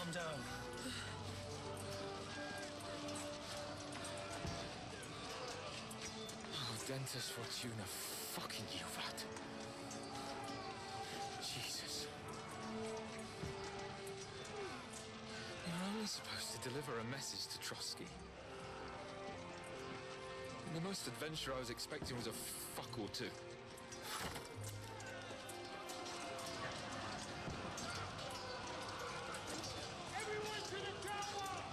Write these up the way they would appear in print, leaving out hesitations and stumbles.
calm down. Oh, Dentes Fortuna, fucking Juvat. Jesus. You're only supposed to deliver a message to Trotsky. And the most adventure I was expecting was a fuck or two. Everyone to the tower!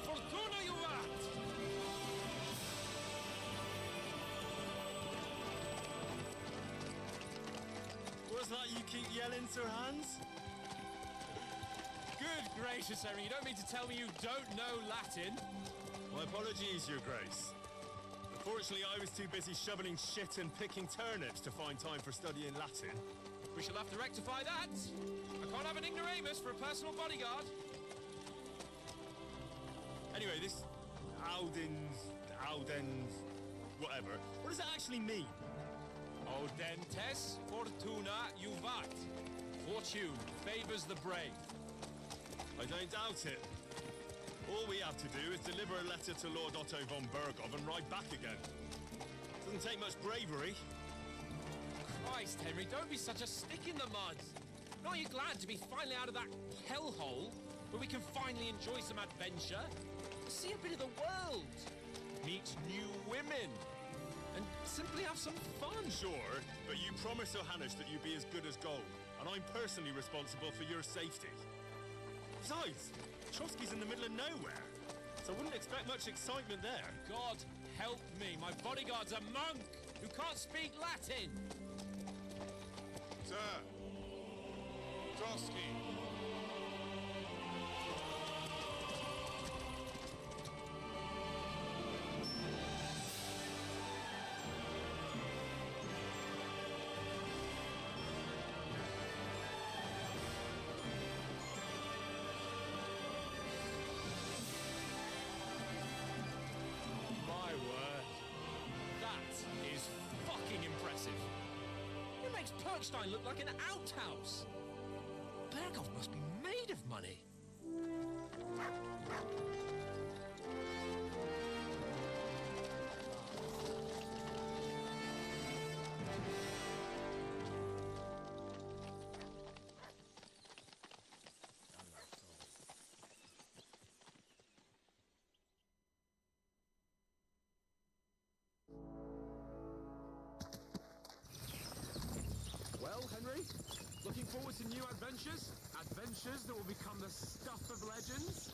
Fortuna, Juvat! What's that you keep yelling, Sir Hans? Good gracious, Henry, you don't mean to tell me you don't know Latin? My apologies, Your Grace. Unfortunately, I was too busy shoveling shit and picking turnips to find time for studying Latin. We shall have to rectify that. I can't have an ignoramus for a personal bodyguard. Anyway, this Audens, whatever. What does it actually mean? Audentes Fortuna Juvat. Fortune favors the brave. I don't doubt it. All we have to do is deliver a letter to Lord Otto von Bergov and ride back again. Doesn't take much bravery. Christ, Henry, don't be such a stick in the mud. Aren't you glad to be finally out of that hellhole where we can finally enjoy some adventure? See a bit of the world, meet new women, and simply have some fun. Sure, but you promised Johannes that you'd be as good as gold, and I'm personally responsible for your safety. Besides, Trotsky's in the middle of nowhere, so I wouldn't expect much excitement there. God help me, my bodyguard's a monk who can't speak Latin. Sir, Trotsky. My word. That is fucking impressive. It makes Perkstein look like an outhouse. Bergov must be made of money. Well, Henry, looking forward to new adventures? Adventures that will become the stuff of legends?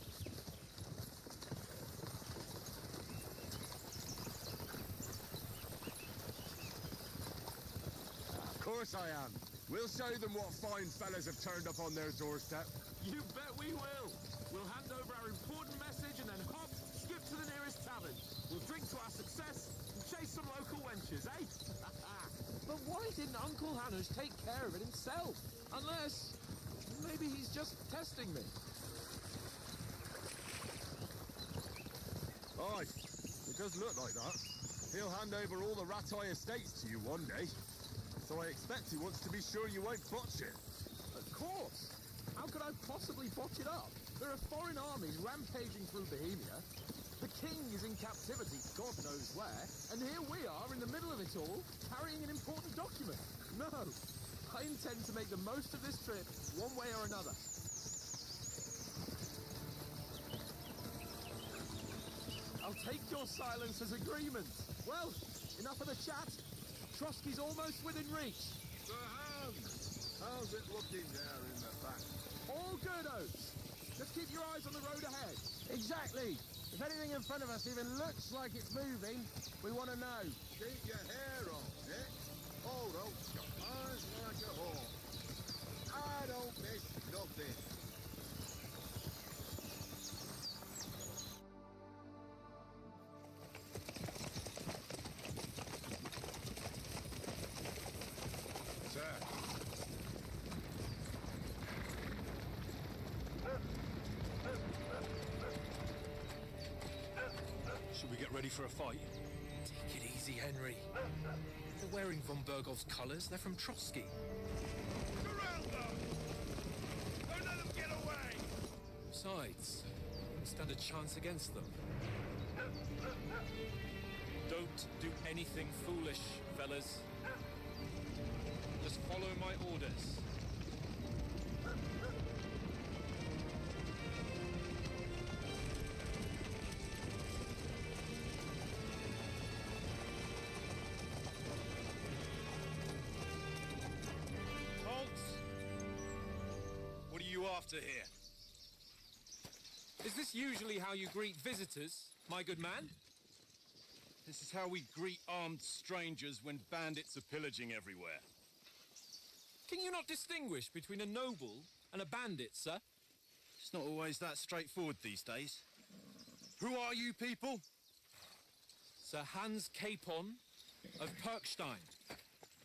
Of course I am. We'll show them what fine fellas have turned up on their doorstep. You bet we will. We'll hand over our important message and then hop, skip to the nearest tavern. We'll drink to our success and chase some local wenches, eh? But why didn't Uncle Hanus take care of it himself? Unless, maybe he's just testing me. Aye, it does look like that. He'll hand over all the Ratai estates to you one day. So I expect he wants to be sure you won't botch it. Of course. How could I possibly botch it up? There are foreign armies rampaging through Bohemia. The king is in captivity, God knows where, and here we are in the middle of it all, carrying an important document. No, I intend to make the most of this trip, one way or another. I'll take your silence as agreement. Well, enough of the chat. Trotsky's almost within reach. Sir Hans, how's it looking there in the back? All good, Oates. Just keep your eyes on the road ahead. Exactly. If anything in front of us even looks like it's moving, we want to know. Keep your hair on, Nick. Hold on, your eyes like a hawk. I don't miss nothing. Sir. Should we get ready for a fight? Take it easy, Henry. They're wearing von Bergov's colours. They're from Trotsky. Surround them! Don't let them get away! Besides, we don't stand a chance against them. Don't do anything foolish, fellas. Just follow my orders. What are you after here? Is this usually how you greet visitors, my good man? This is how we greet armed strangers when bandits are pillaging everywhere. Can you not distinguish between a noble and a bandit, sir? It's not always that straightforward these days. Who are you people? Sir Hans Capon of Perkstein.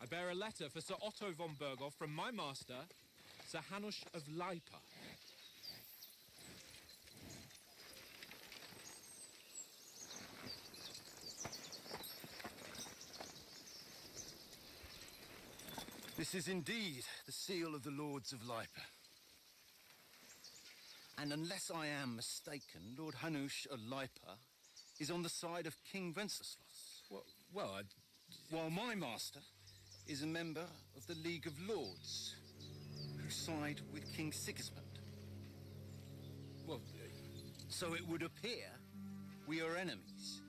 I bear a letter for Sir Otto von Berghoff from my master, Sir Hanush of Lipa. This is indeed the seal of the Lords of Lipa. And unless I am mistaken, Lord Hanush of Lipa is on the side of King Wenceslas. While my master is a member of the League of Lords, who side with King Sigismund. So it would appear we are enemies.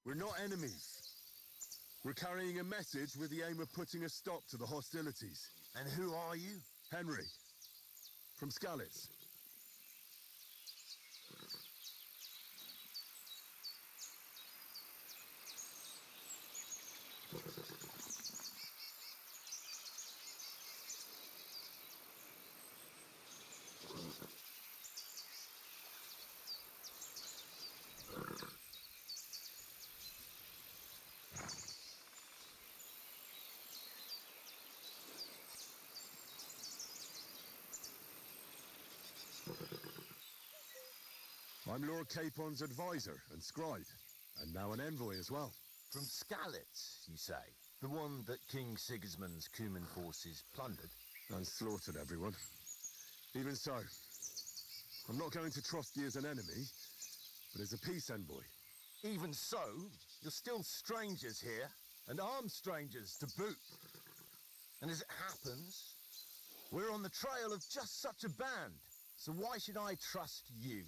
We're not enemies. We're carrying a message with the aim of putting a stop to the hostilities. And who are you? Henry, from Skalitz. I'm Lord Capon's advisor and scribe, and now an envoy as well. From Skalitz, you say? The one that King Sigismund's Cuman forces plundered? And slaughtered everyone. Even so, I'm not going to Trotsky as an enemy, but as a peace envoy. Even so, you're still strangers here, and armed strangers to boot. And as it happens, we're on the trail of just such a band, so why should I trust you?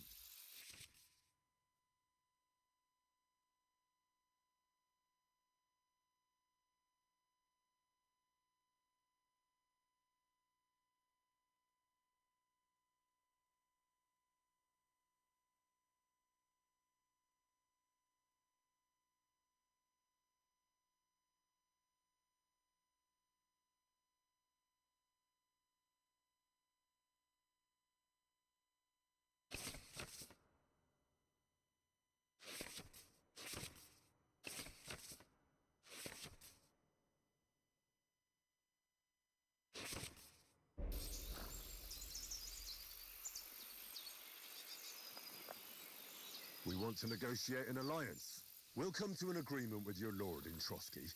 want to negotiate an alliance. We'll come to an agreement with your lord in Trotsky,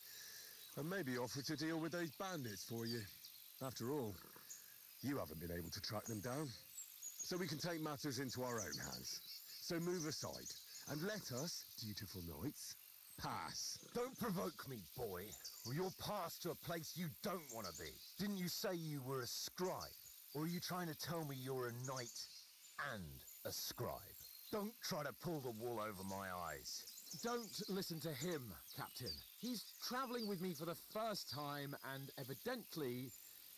and maybe offer to deal with those bandits for you. After all, you haven't been able to track them down. So we can take matters into our own hands. So move aside, and let us, dutiful knights, pass. Don't provoke me, boy, or you'll pass to a place you don't want to be. Didn't you say you were a scribe? Or are you trying to tell me you're a knight and a scribe? Don't try to pull the wool over my eyes. Don't listen to him, Captain. He's travelling with me for the first time, and evidently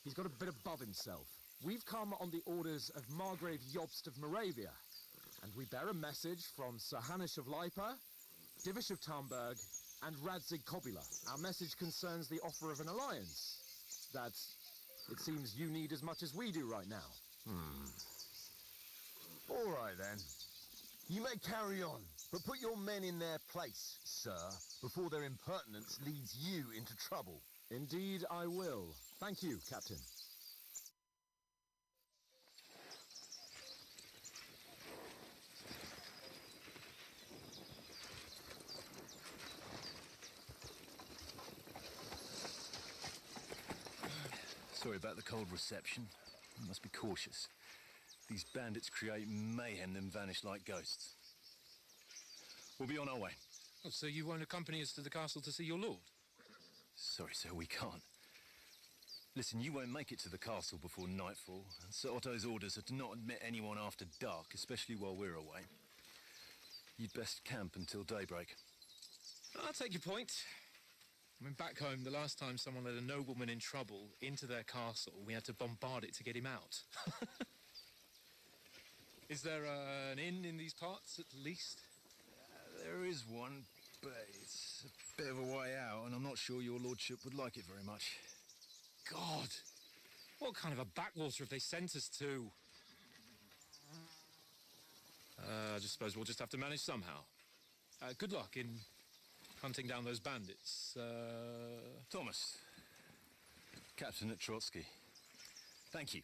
he's got a bit above himself. We've come on the orders of Margrave Jobst of Moravia, and we bear a message from Sir Hanush of Lipa, Divish of Tarnberg, and Radzig Kobula. Our message concerns the offer of an alliance that it seems you need as much as we do right now. All right, then. You may carry on, but put your men in their place, sir, before their impertinence leads you into trouble. Indeed, I will. Thank you, Captain. Sorry about the cold reception. You must be cautious. These bandits create mayhem, then vanish like ghosts. We'll be on our way. Oh, so you won't accompany us to the castle to see your lord? Sorry, sir, we can't. Listen, you won't make it to the castle before nightfall. And Sir Otto's orders are to not admit anyone after dark, especially while we're away. You'd best camp until daybreak. I'll take your point. I mean, back home, the last time someone led a nobleman in trouble into their castle, we had to bombard it to get him out. Is there an inn in these parts, at least? There is one, but it's a bit of a way out, and I'm not sure your lordship would like it very much. God! What kind of a backwater have they sent us to? I just suppose we'll just have to manage somehow. Good luck in hunting down those bandits. Thomas, Captain at Trotsky. Thank you.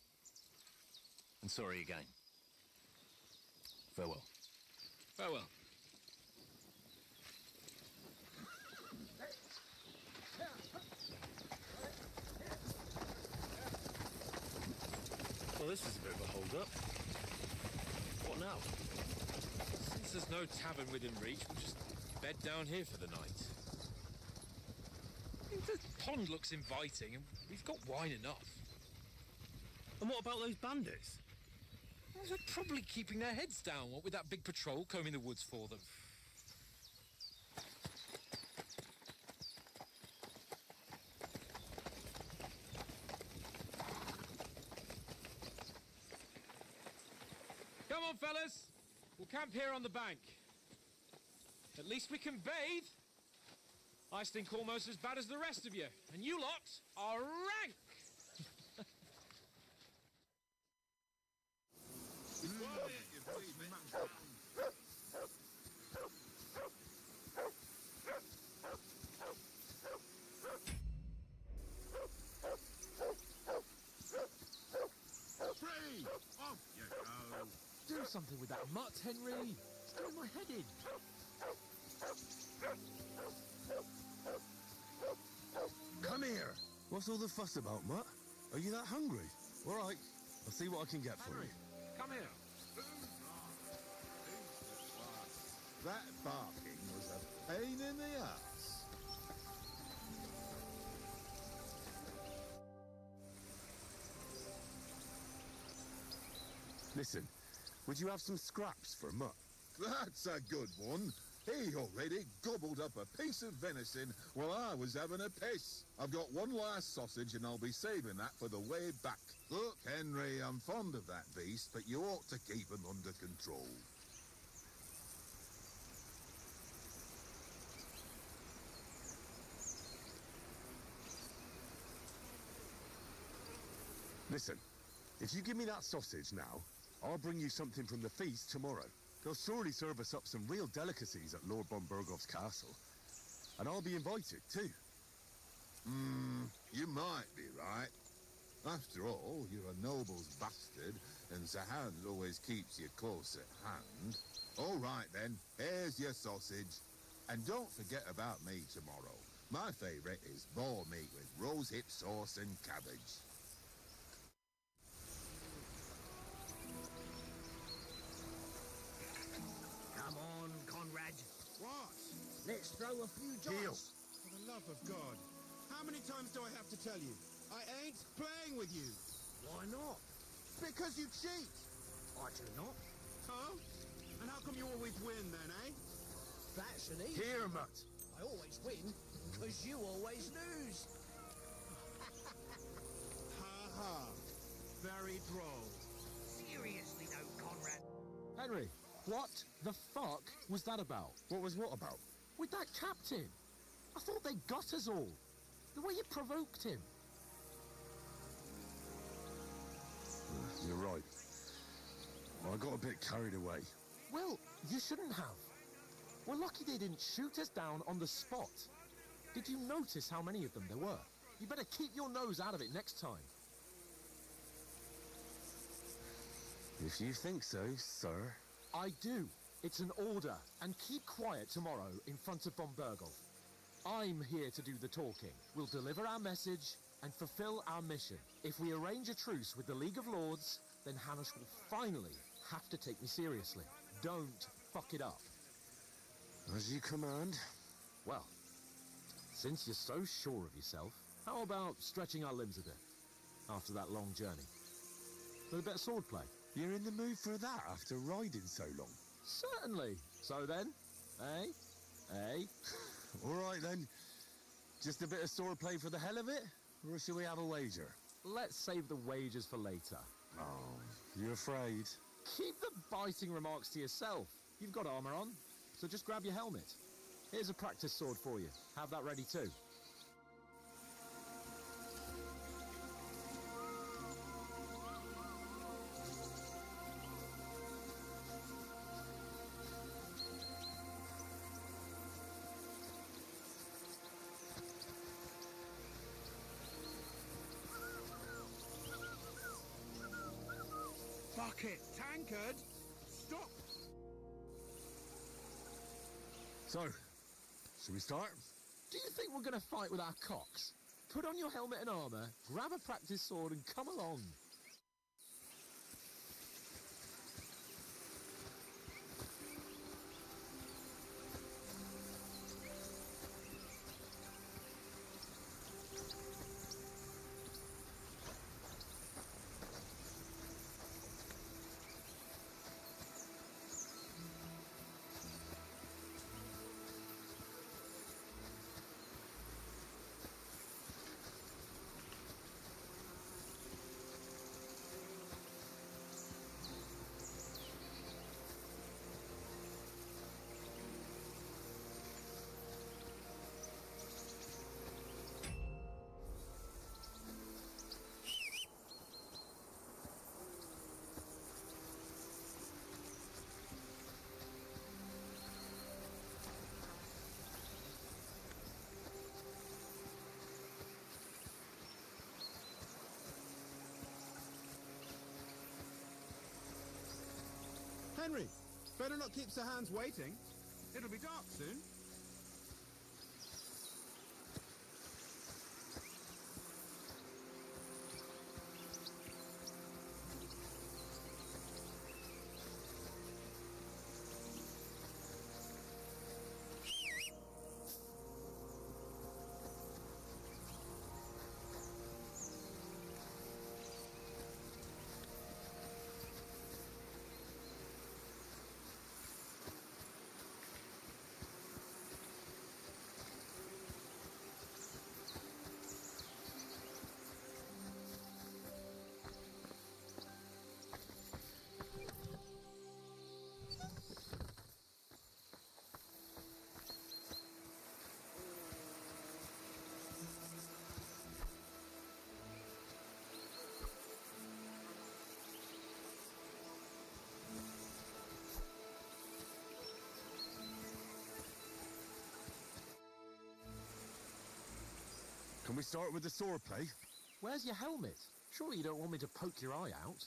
And sorry again. Farewell. Farewell. Well, this is a bit of a hold-up. What now? Since there's no tavern within reach, we'll just bed down here for the night. I mean, the pond looks inviting, and we've got wine enough. And what about those bandits? Well, they're probably keeping their heads down, what with that big patrol combing the woods for them. Come on, fellas. We'll camp here on the bank. At least we can bathe. I stink almost as bad as the rest of you. And you lot are rank! Free! Off you go! Do something with that mutt, Henry. It's doing my head in. Come here! What's all the fuss about, Mutt? Are you that hungry? All right, I'll see what I can get for you. Come here. That barking was a pain in the ass. Listen, would you have some scraps for Mutt? That's a good one. He already gobbled up a piece of venison while I was having a piss. I've got one last sausage and I'll be saving that for the way back. Look, Henry, I'm fond of that beast, but you ought to keep him under control. Listen, if you give me that sausage now, I'll bring you something from the feast tomorrow. They'll surely serve us up some real delicacies at Lord von Burgov's castle. And I'll be invited, too. You might be right. After all, you're a noble's bastard, and Sir Hans always keeps you close at hand. All right, then. Here's your sausage. And don't forget about me tomorrow. My favourite is boar meat with rosehip sauce and cabbage. Come on, Conrad. What? Let's throw a few Deal. dice. For the love of God. How many times do I have to tell you? I ain't playing with you. Why not? Because you cheat. I do not. Huh? And how come you always win then, eh? That's an easy. Here, Mutt. I always win because you always lose. Ha ha. Very droll. Seriously though, Conrad. Henry, what the fuck was that about? What was what about? With that captain? I thought they got us all. The way you provoked him. You're right. I got a bit carried away. Well, you shouldn't have. We're lucky they didn't shoot us down on the spot. Did you notice how many of them there were? You better keep your nose out of it next time. If you think so, sir. I do. It's an order. And keep quiet tomorrow in front of von Burgle. I'm here to do the talking. We'll deliver our message and fulfill our mission. If we arrange a truce with the League of Lords, then Hanush will finally have to take me seriously. Don't fuck it up. As you command. Well, since you're so sure of yourself, how about stretching our limbs a bit after that long journey? With a bit of swordplay? You're in the mood for that after riding so long? Certainly. So then, eh? Eh? All right then. Just a bit of swordplay for the hell of it? Or shall we have a wager? Let's save the wagers for later. Oh, you afraid? Keep the biting remarks to yourself. You've got armor on, so just grab your helmet. Here's a practice sword for you. Have that ready too. Bucket, tankard, stop. So, shall we start? Do you think we're going to fight with our cocks? Put on your helmet and armor, grab a practice sword and come along. Henry, better not keep Sir Hans waiting. It'll be dark soon. Can we start with the swordplay? Where's your helmet? Surely you don't want me to poke your eye out?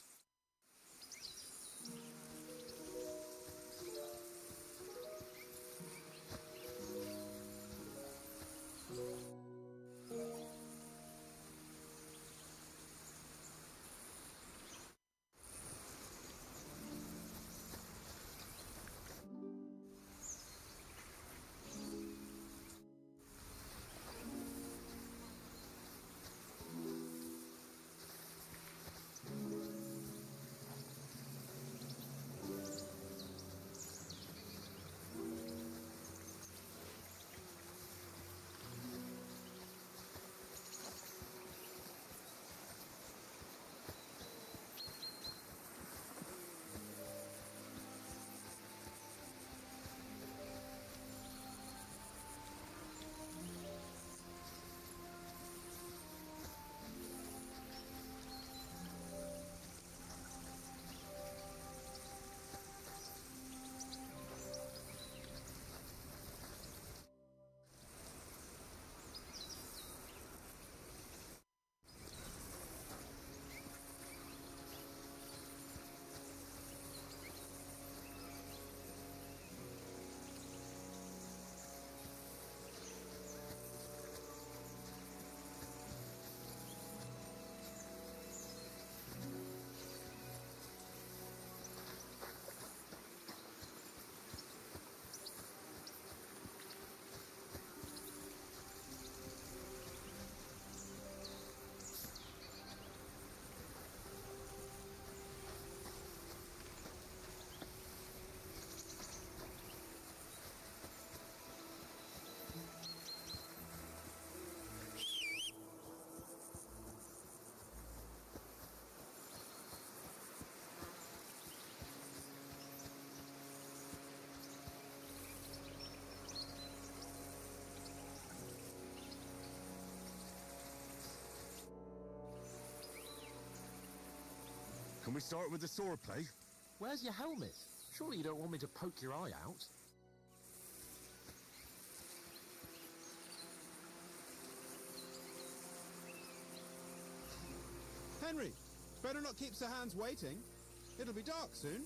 Can we start with the swordplay? Where's your helmet? Surely you don't want me to poke your eye out? Henry, better not keep Sir Hans waiting. It'll be dark soon.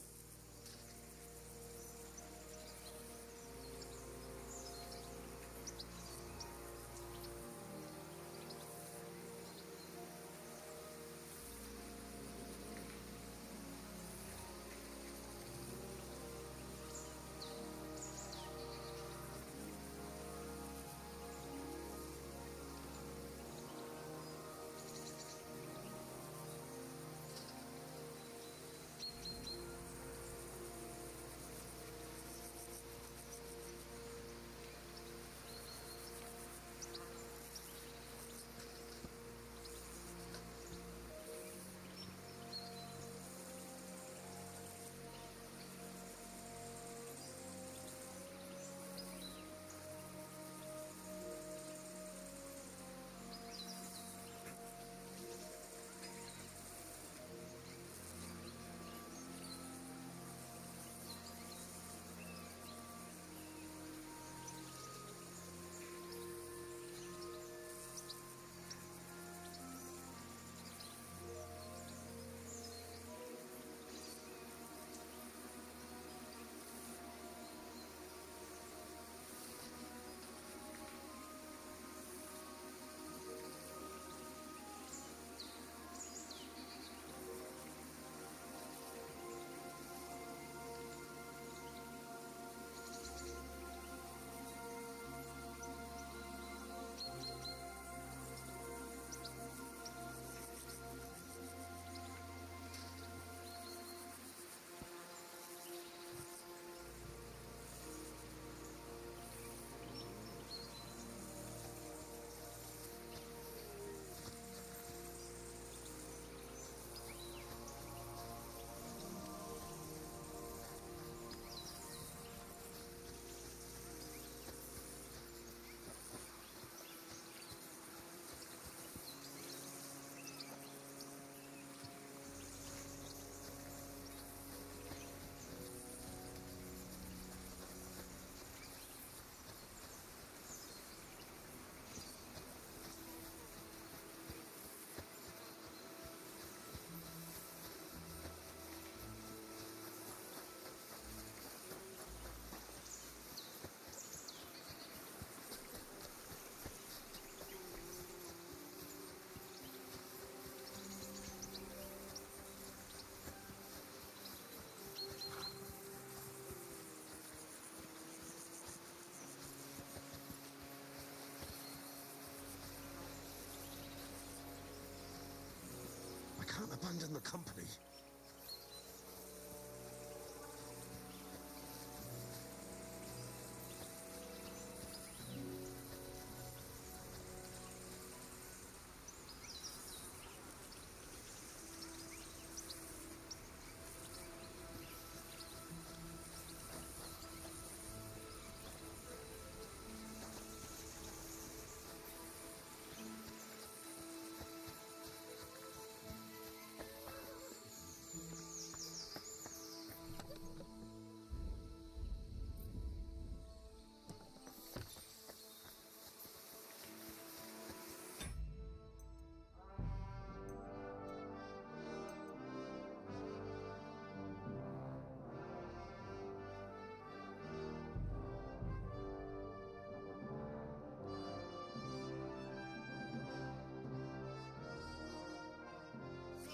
abandon the company.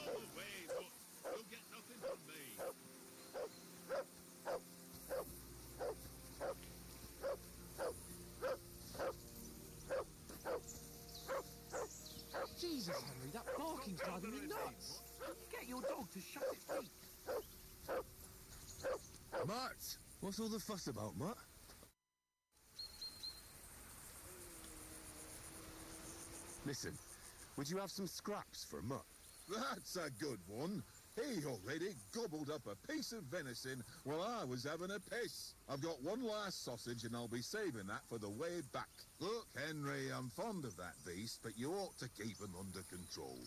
Go away, but you'll get nothing from me. Jesus, Henry, that barking's driving me nuts. Get your dog to shut its beak. Mutt! What's all the fuss about, Mutt? Listen, would you have some scraps for Mutt? That's a good one. He already gobbled up a piece of venison while I was having a piss. I've got one last sausage and I'll be saving that for the way back. Look, Henry, I'm fond of that beast, but you ought to keep him under control.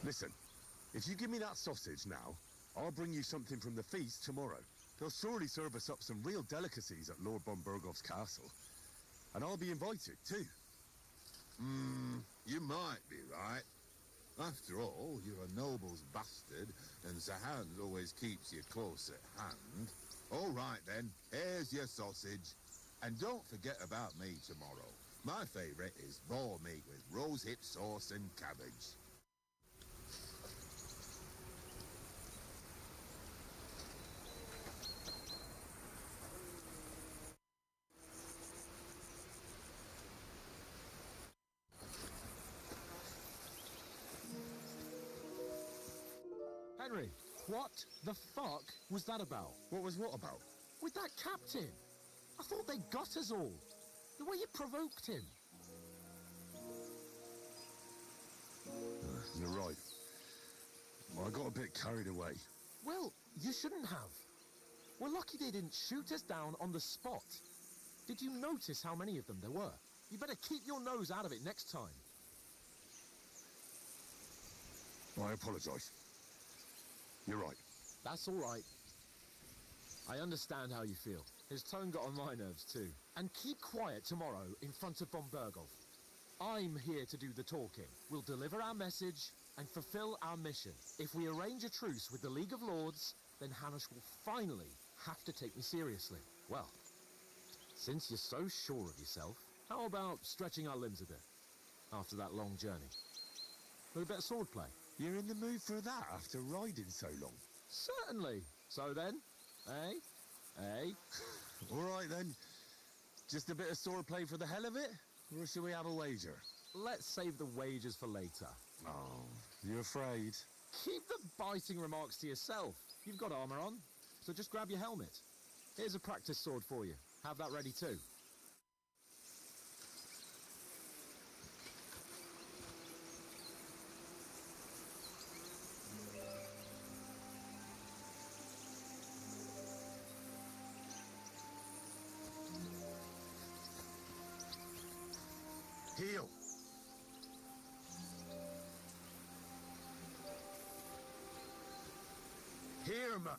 Listen, if you give me that sausage now, I'll bring you something from the feast tomorrow. They'll surely serve us up some real delicacies at Lord von Burgov's castle. And I'll be invited, too. You might be right. After all, you're a noble's bastard, and Sir Hans always keeps you close at hand. All right, then, here's your sausage. And don't forget about me tomorrow. My favourite is boar meat with rosehip sauce and cabbage. Henry, what the fuck was that about? What was what about? With that captain? I thought they got us all. The way you provoked him. You're right. Well, I got a bit carried away. Well, you shouldn't have. We're lucky they didn't shoot us down on the spot. Did you notice how many of them there were? You better keep your nose out of it next time. I apologise. You're right. That's all right. I understand how you feel. His tone got on my nerves too. And keep quiet tomorrow in front of von Burgov. I'm here to do the talking. We'll deliver our message and fulfill our mission. If we arrange a truce with the League of Lords, then Hanush will finally have to take me seriously. Well, since you're so sure of yourself, how about stretching our limbs a bit after that long journey? With a bit of swordplay. You're in the mood for that after riding so long? Certainly. So then, eh? Eh? All right then. Just a bit of swordplay for the hell of it? Or shall we have a wager? Let's save the wagers for later. Oh, you're afraid? Keep the biting remarks to yourself. You've got armor on, so just grab your helmet. Here's a practice sword for you. Have that ready too. Heel! Here, Mutt!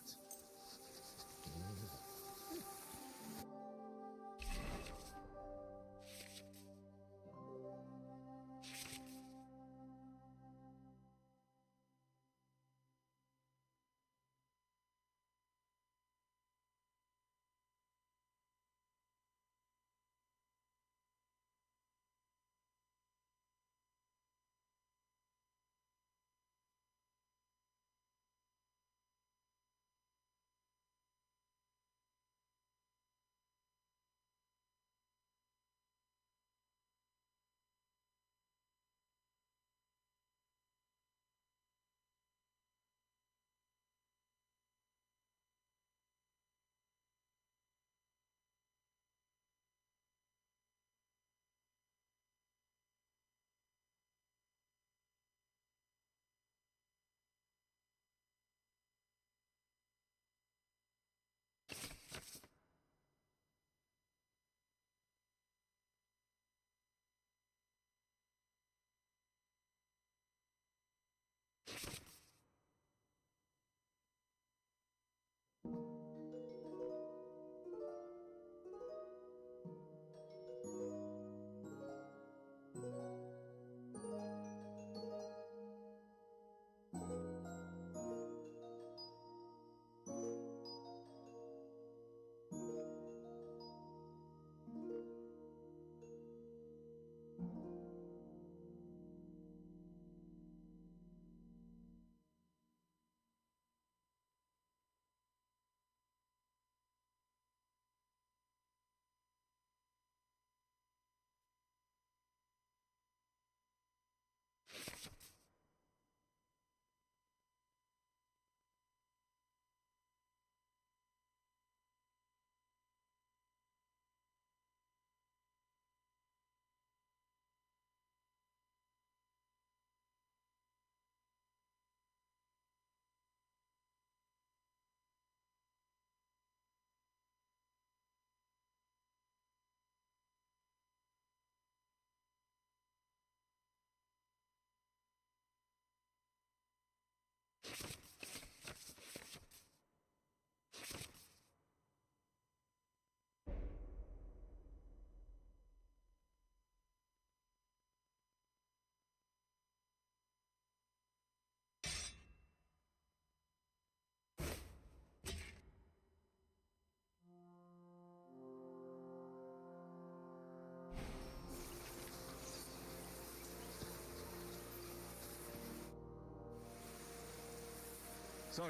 So,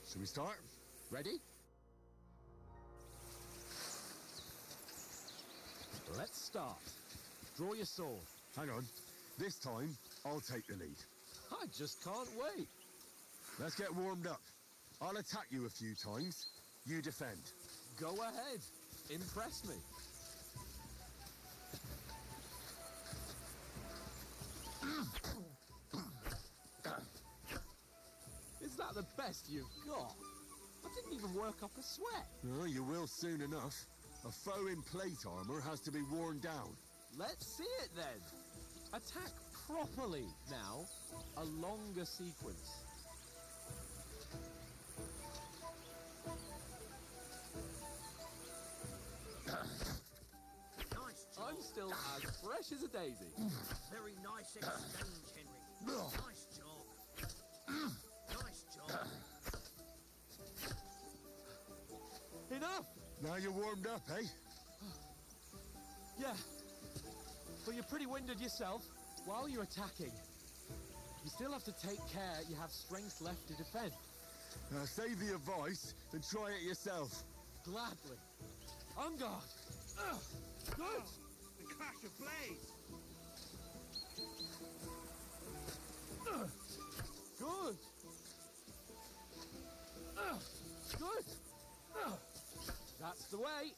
should we start? Ready? Let's start. Draw your sword. Hang on. This time, I'll take the lead. I just can't wait. Let's get warmed up. I'll attack you a few times. You defend. Go ahead. Impress me. Is that the best you've got? I didn't even work up a sweat. Oh, you will soon enough. A foe in plate armor has to be worn down. Let's see it then. Attack properly now. A longer sequence. Nice job. I'm still as fresh as a daisy. Very nice exchange, Henry. Nice job. Nice job. Enough! Now you're warmed up, eh? Yeah. But you're pretty winded yourself. While you're attacking, you still have to take care you have strength left to defend. Save the advice and try it yourself. Gladly. On guard. Good. The clash of blades. Good. Good. That's the way.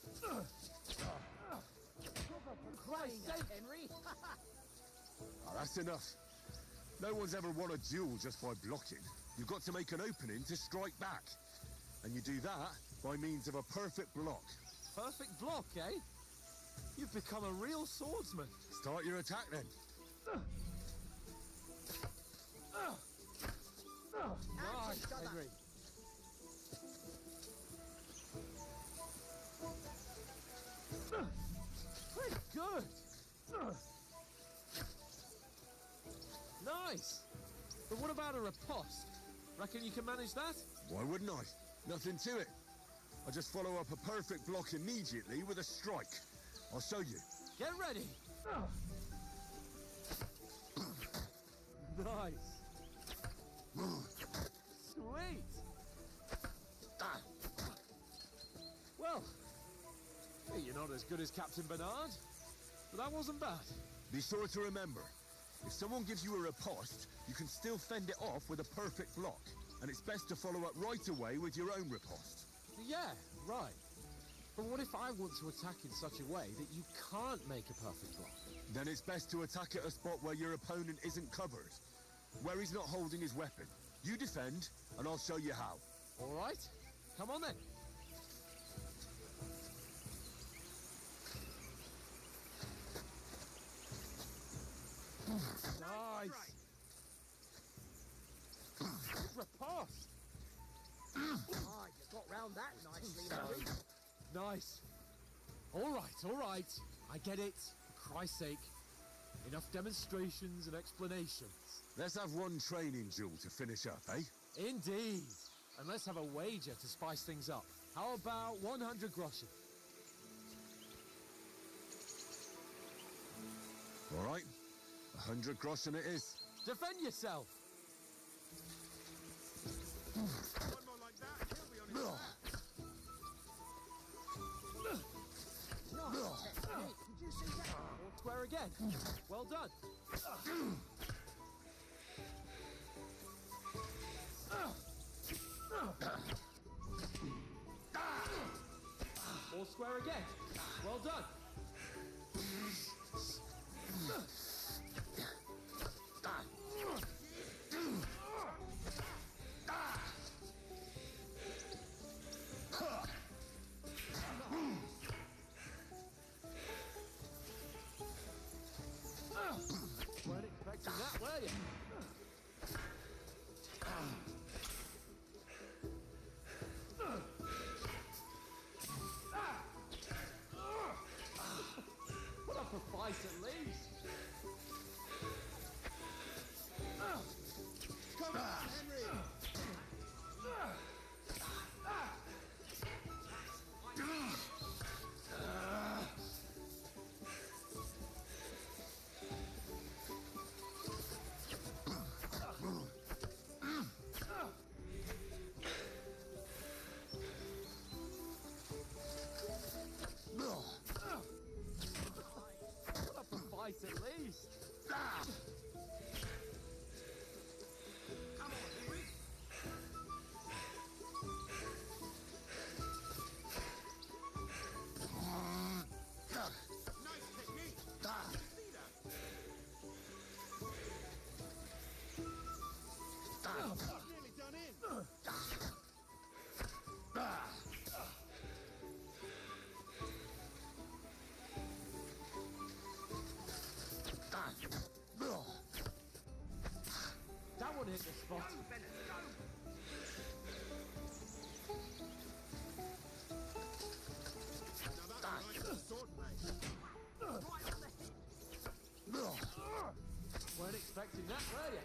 Christ sake, Henry. Oh, that's enough. No one's ever won a duel just by blocking. You've got to make an opening to strike back. And you do that by means of a perfect block. Perfect block, eh? You've become a real swordsman. Start your attack then. Nice, Henry. Pretty good. Nice. But what about a riposte? Reckon you can manage that? Why wouldn't I? Nothing to it. I just follow up a perfect block immediately with a strike. I'll show you. Get ready. Nice. Sweet. Well, you're not as good as Captain Bernard, but that wasn't bad. Be sure to remember, if someone gives you a riposte, you can still fend it off with a perfect block. And it's best to follow up right away with your own riposte. Yeah, right. But what if I want to attack in such a way that you can't make a perfect block? Then it's best to attack at a spot where your opponent isn't covered, where he's not holding his weapon. You defend, and I'll show you how. All right. Come on then. Nice. Good riposte. Ah, you got round that nicely, Henry. Nice. All right. I get it. For Christ's sake. Enough demonstrations and explanations. Let's have one training duel to finish up, eh? Indeed. And let's have a wager to spice things up. How about 100 groschen? All right. 100 groschen it is. Defend yourself. One more like that, he'll be on his back. Nice technique. Did you see that? All square again. Well done. All square again. Well done. Weren't expecting that, were you? Put up a fight at least. Come on, Henry! hit the spot. Weren't expecting that, were you?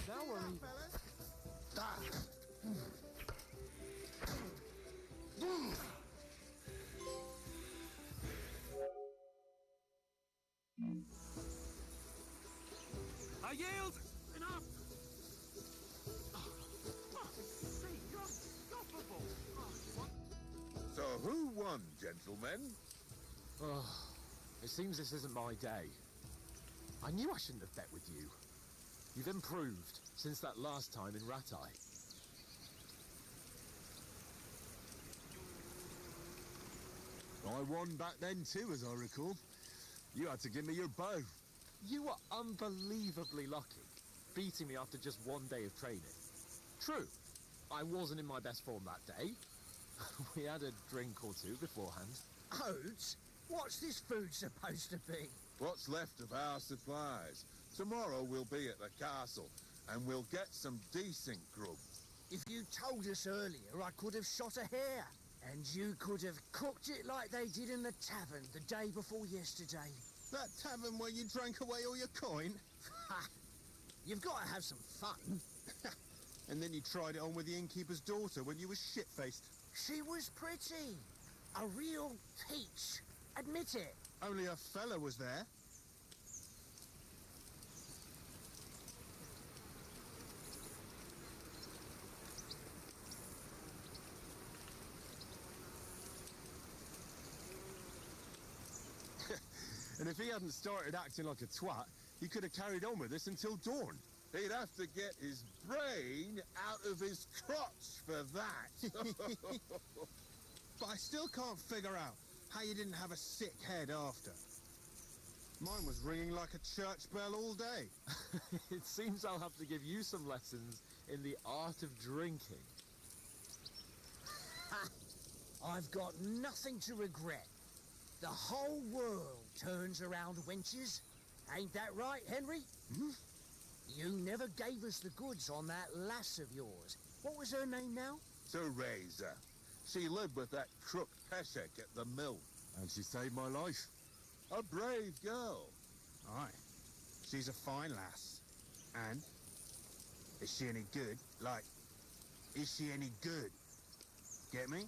Now we're even. I yield! Enough! So who won, gentlemen? Oh, it seems this isn't my day. I knew I shouldn't have bet with you. You've improved since that last time in Ratai. I won back then too, as I recall. You had to give me your bow. You were unbelievably lucky, beating me after just one day of training. True, I wasn't in my best form that day. We had a drink or two beforehand. Oats? What's this food supposed to be? What's left of our supplies? Tomorrow we'll be at the castle, and we'll get some decent grub. If you told us earlier, I could have shot a hare. And you could have cooked it like they did in the tavern the day before yesterday. That tavern where you drank away all your coin? Ha! You've got to have some fun. And then you tried it on with the innkeeper's daughter when you were shit-faced. She was pretty. A real peach. Admit it. Only a fella was there. And if he hadn't started acting like a twat, he could have carried on with us until dawn. He'd have to get his brain out of his crotch for that. But I still can't figure out how you didn't have a sick head after. Mine was ringing like a church bell all day. It seems I'll have to give you some lessons in the art of drinking. Ha! I've got nothing to regret. The whole world turns around wenches. Ain't that right, Henry? Hmm? You never gave us the goods on that lass of yours. What was her name now? Teresa. She lived with that crook Peshek at the mill. And she saved my life. A brave girl. Aye. She's a fine lass. And? Is she any good? Like, is she any good? Get me?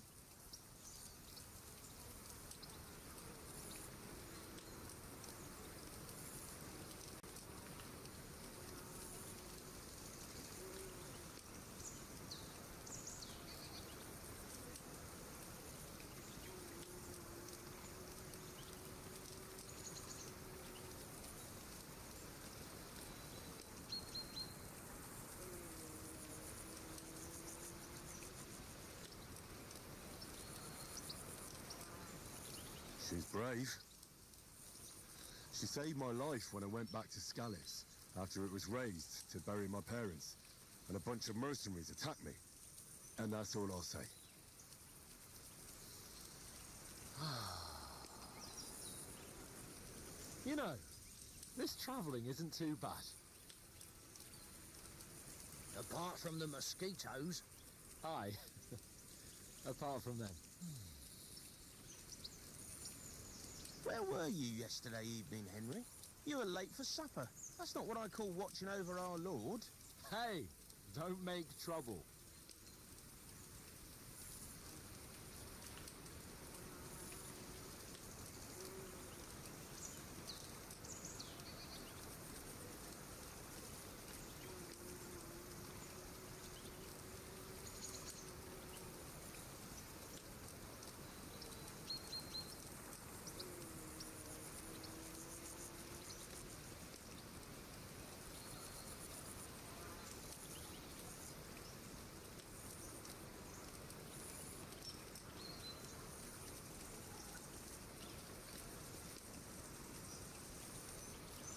She's brave. She saved my life when I went back to Scallis after it was razed to bury my parents, and a bunch of mercenaries attacked me. And that's all I'll say. You know, this travelling isn't too bad. Apart from the mosquitoes. Aye. Apart from them. Where were you yesterday evening, Henry? You were late for supper. That's not what I call watching over our Lord. Hey, don't make trouble.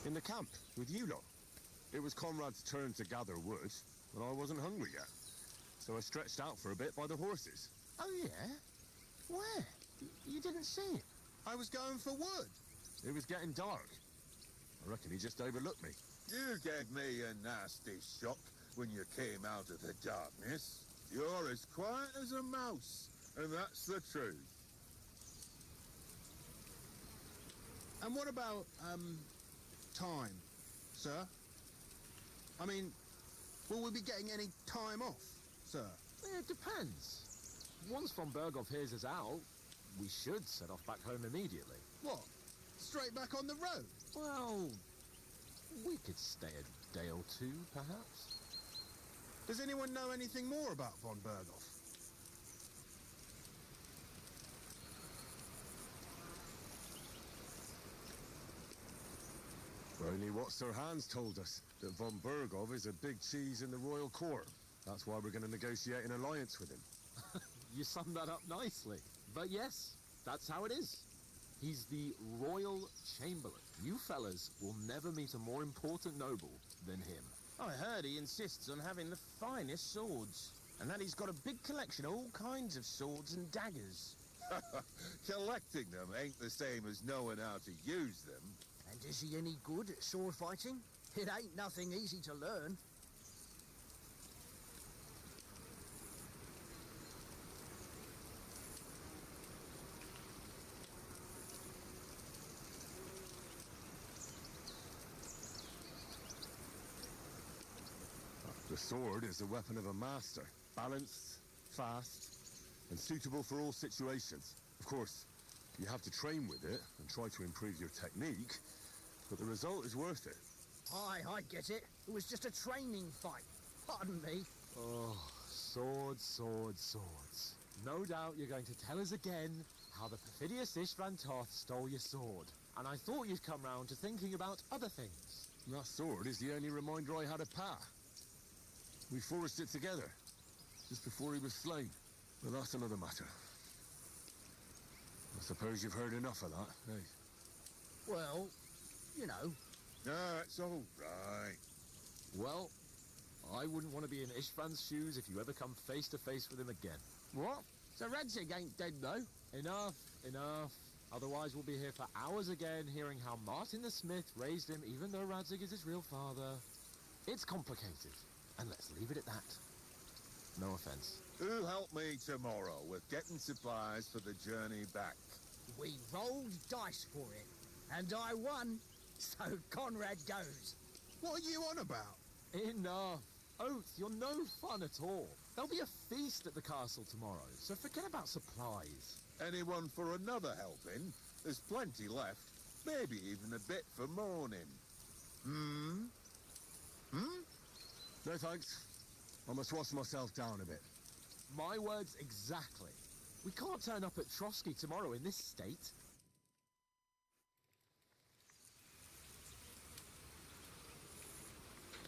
In the camp, with you lot. It was Conrad's turn to gather wood, but I wasn't hungry yet. So I stretched out for a bit by the horses. Oh, yeah? Where? You didn't see it. I was going for wood. It was getting dark. I reckon he just overlooked me. You gave me a nasty shock when you came out of the darkness. You're as quiet as a mouse, and that's the truth. And what about, time, sir? I mean, will we be getting any time off, sir? It depends. Once von Berghoff hears us out, we should set off back home immediately. What? Straight back on the road? Well, we could stay a day or two, perhaps. Does anyone know anything more about von Berghoff? Only what Sir Hans told us, that von Berghoff is a big cheese in the royal court. That's why we're going to negotiate an alliance with him. You summed that up nicely. But yes, that's how it is. He's the Royal Chamberlain. You fellas will never meet a more important noble than him. I heard he insists on having the finest swords, and that he's got a big collection of all kinds of swords and daggers. Collecting them ain't the same as knowing how to use them. And is he any good at sword fighting? It ain't nothing easy to learn. The sword is the weapon of a master. Balanced, fast, and suitable for all situations. Of course, you have to train with it and try to improve your technique, but the result is worth it. Aye, I get it. It was just a training fight. Pardon me. Oh, swords, swords, swords. No doubt you're going to tell us again how the perfidious Istvan Toth stole your sword. And I thought you'd come round to thinking about other things. That sword is the only reminder I had of Pa. We forged it together, just before he was slain. But that's another matter. I suppose you've heard enough of that, eh? Well, you know. It's all right. Well, I wouldn't want to be in Istvan's shoes if you ever come face to face with him again. What? So Radzig ain't dead, though? Enough, enough. Otherwise we'll be here for hours again hearing how Martin the Smith raised him even though Radzig is his real father. It's complicated, and let's leave it at that. No offense. Who'll help me tomorrow with getting supplies for the journey back? We rolled dice for it, and I won, so Conrad goes. What are you on about? Enough. Oath, you're no fun at all. There'll be a feast at the castle tomorrow, so forget about supplies. Anyone for another helping? There's plenty left. Maybe even a bit for morning. No thanks. I must wash myself down a bit. My words exactly. We can't turn up at Trotsky tomorrow in this state.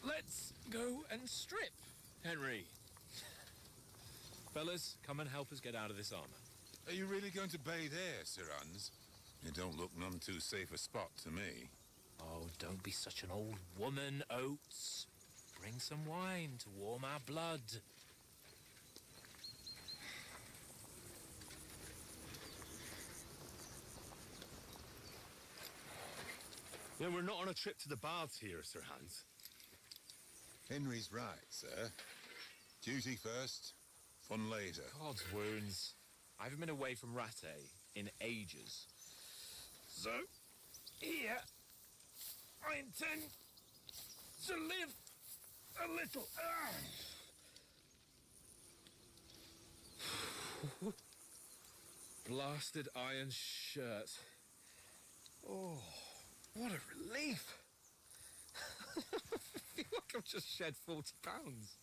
Let's go and strip, Henry. Fellas, come and help us get out of this armor. Are you really going to bathe here, Sir Hans? It don't look none too safe a spot to me. Oh, don't be such an old woman, Oates. Bring some wine to warm our blood. Yeah, we're not on a trip to the baths here, Sir Hans. Henry's right, sir. Duty first, fun later. God's wounds. I haven't been away from Rattay in ages. So, here, I intend to live a little. Blasted iron shirt. Oh, what a relief. I feel like I've just shed 40 pounds.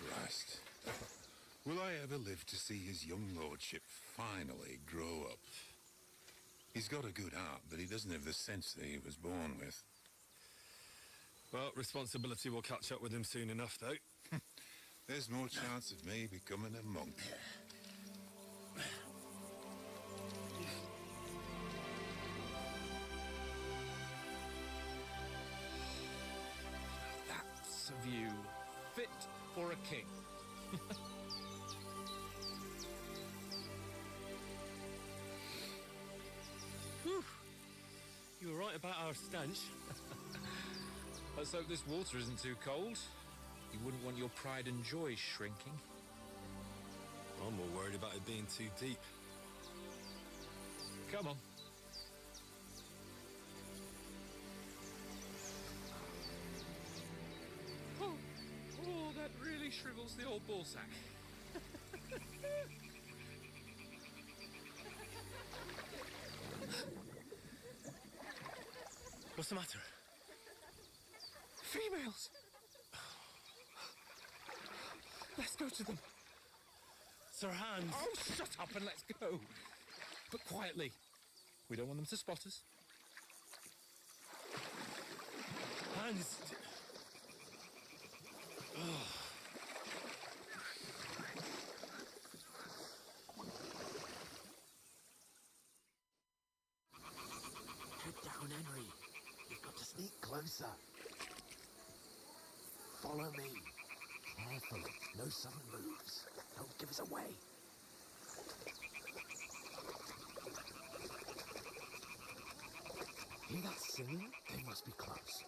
Christ. Will I ever live to see his young lordship finally grow up? He's got a good heart, but he doesn't have the sense that he was born with. Well, responsibility will catch up with him soon enough, though. There's more chance of me becoming a monk. That's a view fit for a king. Whew. You were right about our stench. Let's hope this water isn't too cold. You wouldn't want your pride and joy shrinking. I'm more worried about it being too deep. Come on. Oh, that really shrivels the old ball sack. What's the matter? Females! Let's go to them. Sir Hans! Oh, shut up and let's go. But quietly. We don't want them to spot us. Hans! Head down, Henry. You've got to sneak closer. Follow me. Carefully. No sudden moves. Don't give us away. Hear that singing? They must be close.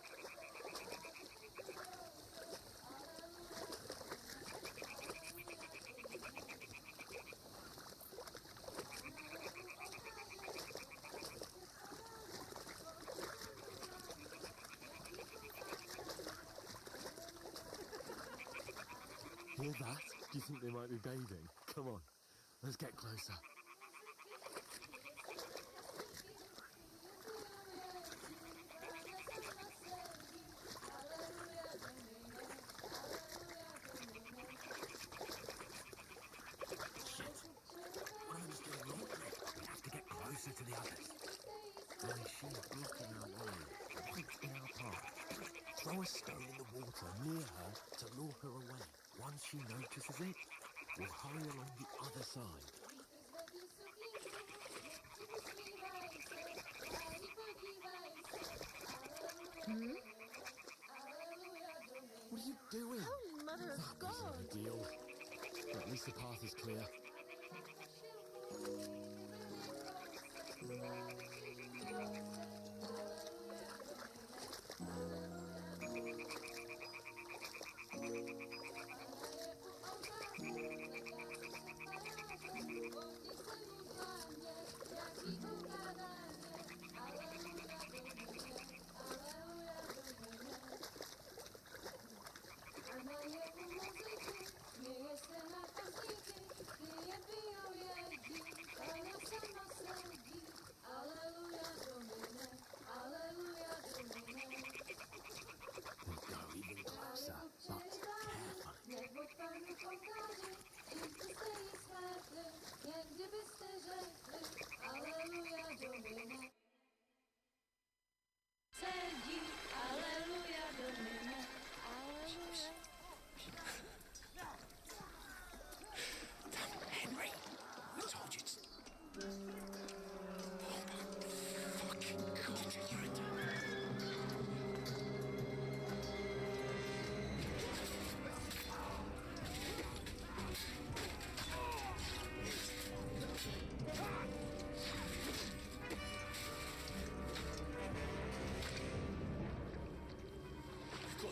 Hear that? Do you think they might be bathing? Come on, let's get closer. Shit. One of them's doing laundry. We have to get closer to the others. She's blocking our way, right in our path. Throw a stone in the water near her to lure her away. Once she notices it, we'll hurry along the other side. What are you doing? Holy Mother of God! That isn't ideal. But at least the path is clear.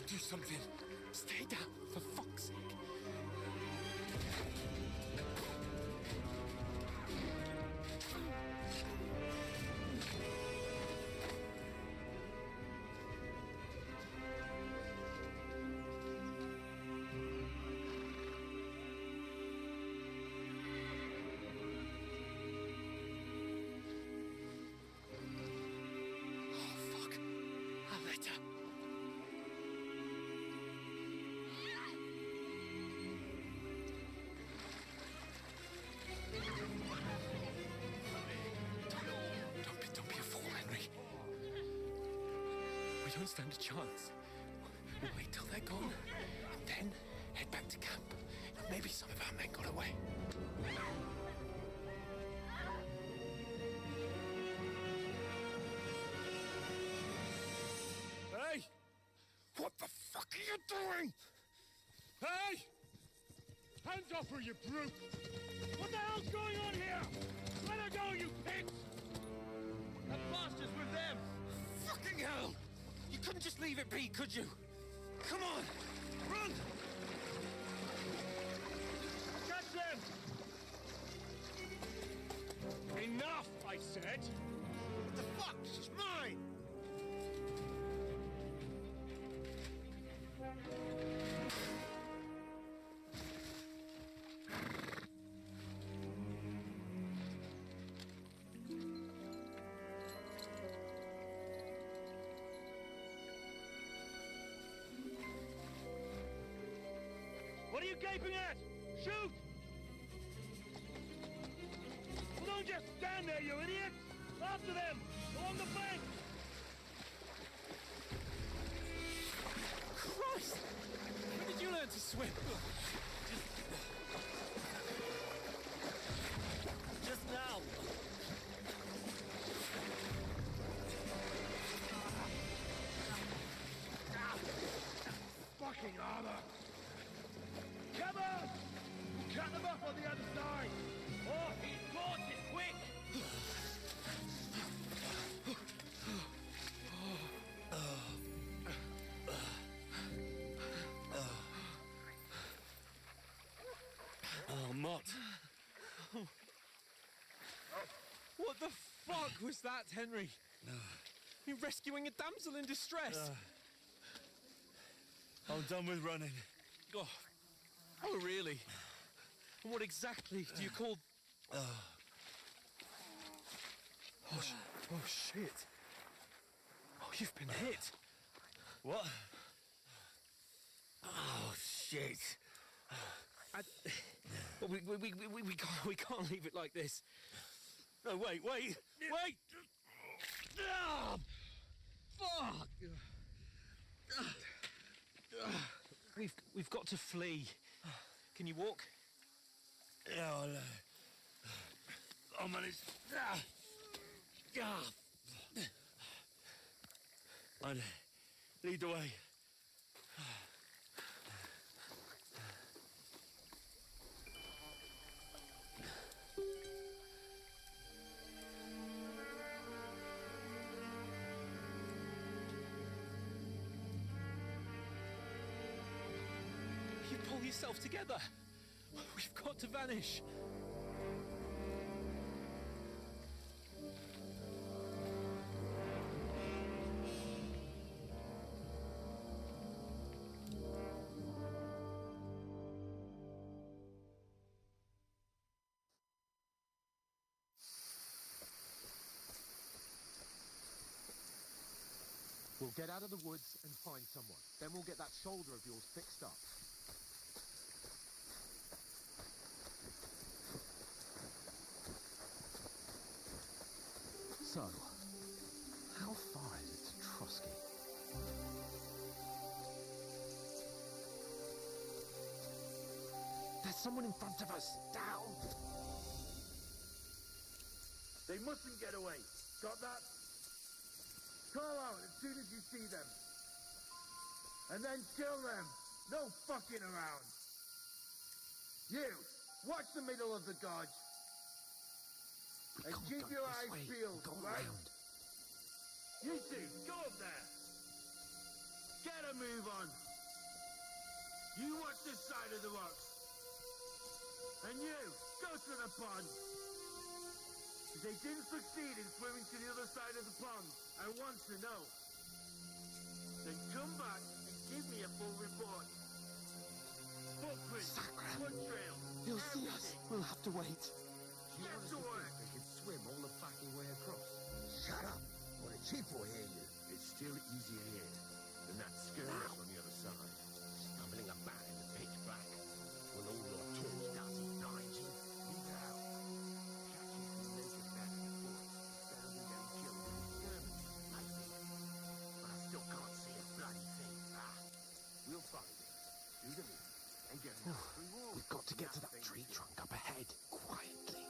Do something. Stay down, for fuck's sake. Oh, fuck. Aletta. Don't be a fool, Henry. We don't stand a chance. We'll wait till they're gone, and then head back to camp. Maybe some of our men got away. Hey! What the fuck are you doing? Hey! Hands off her, you brute! What the hell's going on here? Let her go, you pigs! That bastard's with them! Fucking hell! You couldn't just leave it be, could you? Come on! Run! Catch them! Enough, I said! What the fuck? She's mine! What are you gaping at? Shoot! Well, don't just stand there, you idiot! After them! Along the bank! Christ! When did you learn to swim? Just now! Fucking armor! Come on! Cut them up on the other side! Oh, he's caught it! Quick! Oh, Mott. What the fuck was that, Henry? You rescuing a damsel in distress? I'm done with running. Oh, really? And what exactly do you call... Oh, shit. Oh, you've been hit. What? Oh, shit. Well, we can't leave it like this. No, wait! Ah, fuck! We've got to flee. Can you walk? Yeah, I'll manage. I'd lead the way. You pull yourself together. We've got to vanish. We'll get out of the woods and find someone. Then we'll get that shoulder of yours fixed up. So, how far is it to Trotsky? There's someone in front of us! Down! They mustn't get away. Got that? Call out as soon as you see them. And then kill them. No fucking around. You, watch the middle of the gorge. And keep your eyes peeled, right? You two, go up there. Get a move on. You watch this side of the rocks. And you, go to the pond. If they didn't succeed in swimming to the other side of the pond, I want to know. Then come back and give me a full report. Footprints, blood trail, He'll see us. We'll have to wait. Get to work. They can swim all the fucking way across. Shut up, or the chief will hear you. It's still easier here than that skirmish on the other side. Stumbling about in the pitch black, with all your tools dousing knives and feet out. Catching the naked man in the forest, bounding down killed with his servants, I think. But I still can't see a bloody thing. to get to that tree trunk up ahead, quietly.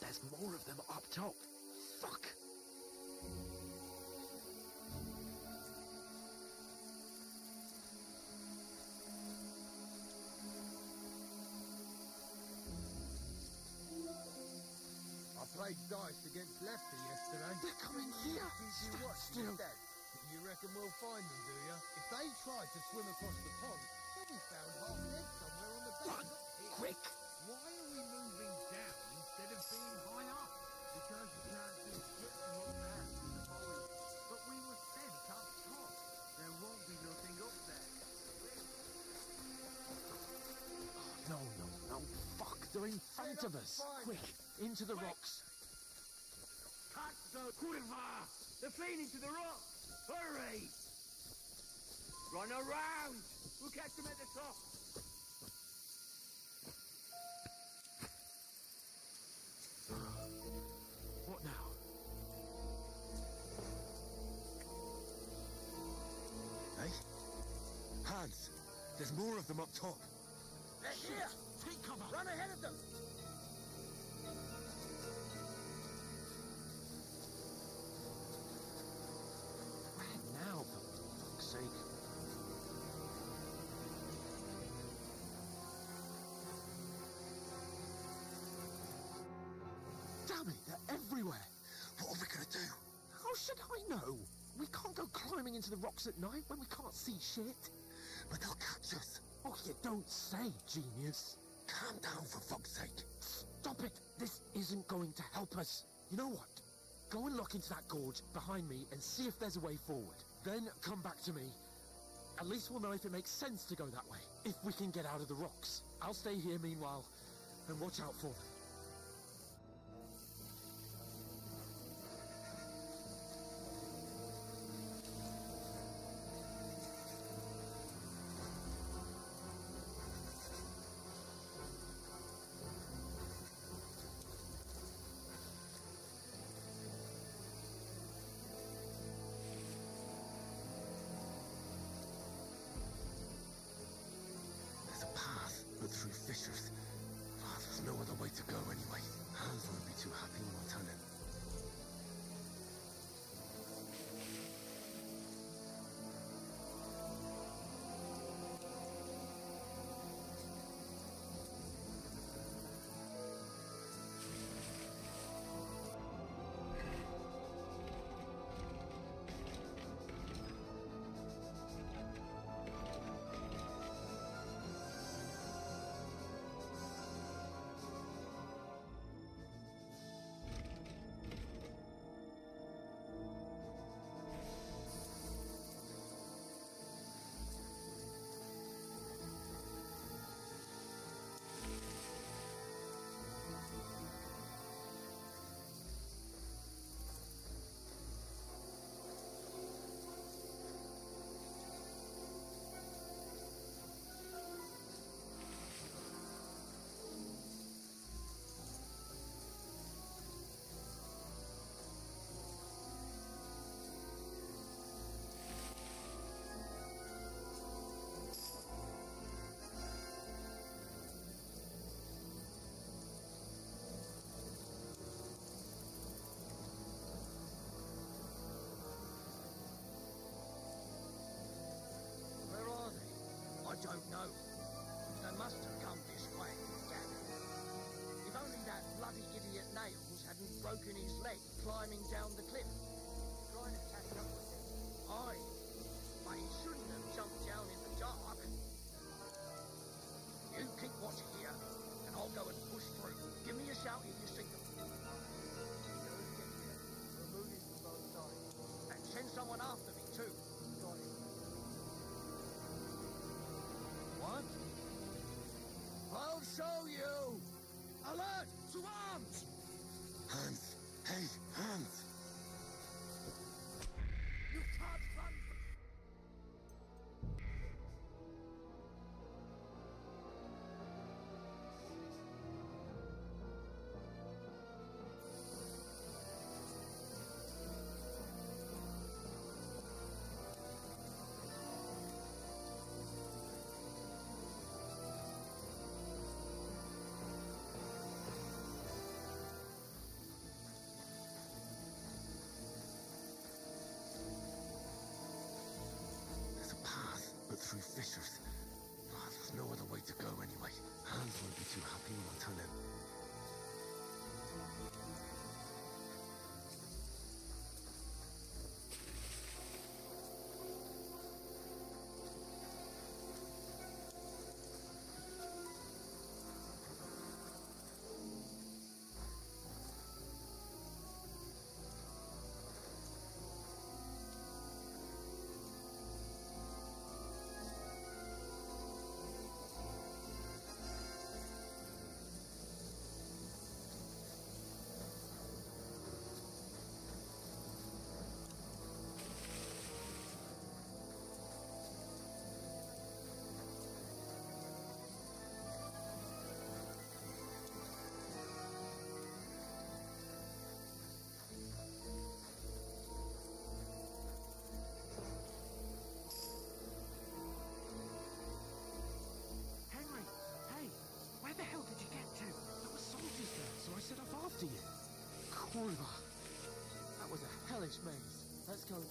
There's more of them up top. Fuck! I played dice against Lefty yesterday. They're coming here! Keep you watching Still. instead. You reckon we'll find them, do you? If they tried to swim across the pond, they'll be found half dead somewhere on the beach. Run! Quick! Why are we moving down instead of being high up? Because you can't see shit from up there in the foliage. But we were sent up top. There won't be nothing up there. No, no, no. Fuck, they're in front of us. Quick, into the rocks. Cut the curva! They're fleeing into the rocks! Hurry! Run around! We'll catch them at the top! What now? Hey? Hans, there's more of them up top. They're here! Take cover! Run ahead of them! Where now, for fuck's sake? Damn it, they're everywhere! What are we gonna do? How should I know? We can't go climbing into the rocks at night when we can't see shit. But they'll catch us. Oh, you don't say, genius. Calm down, for fuck's sake. Stop it! This isn't going to help us. You know what? Go and look into that gorge behind me and see if there's a way forward. Then come back to me. At least we'll know if it makes sense to go that way. If we can get out of the rocks. I'll stay here meanwhile and watch out for them. There's a path, but through fissures. Ah, there's no other way to go anyway. Hans won't be too happy when I tell him. Where are they? I don't know. They must have come this way. Damn it. If only that bloody idiot Nails hadn't broken his leg climbing down the cliff. Trying to catch up with him. Aye. But he shouldn't have jumped down in the dark. You keep watching here, and I'll go and push through. Give me a shout if you see them. We're moving from both sides. And send someone after me, too. Got it. What? I'll show you! Alert! To arms! Hans! Hey, Hans! You can't run! English maze. Let's go there.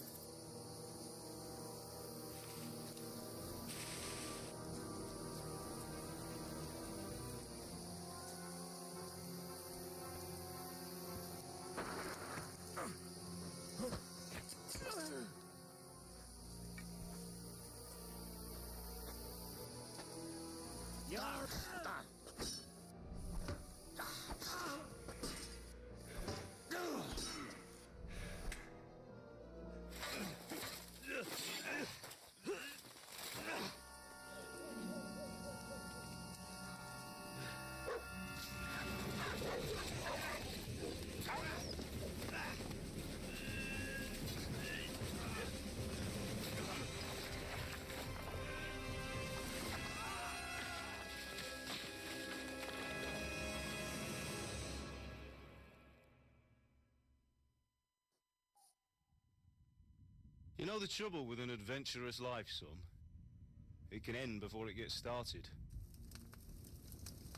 You know the trouble with an adventurous life, son? It can end before it gets started.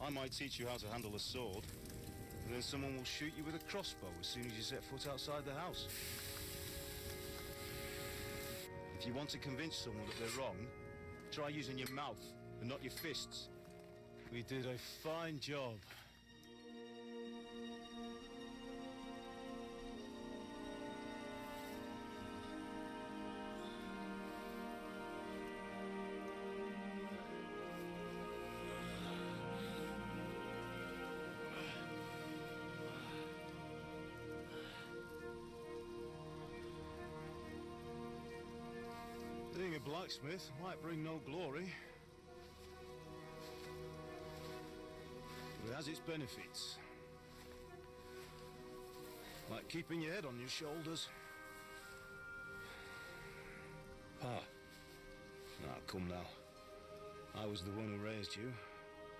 I might teach you how to handle a sword, and then someone will shoot you with a crossbow as soon as you set foot outside the house. If you want to convince someone that they're wrong, try using your mouth and not your fists. We did a fine job. Being a blacksmith might bring no glory, but it has its benefits. Like keeping your head on your shoulders. Pa. Now, come now. I was the one who raised you,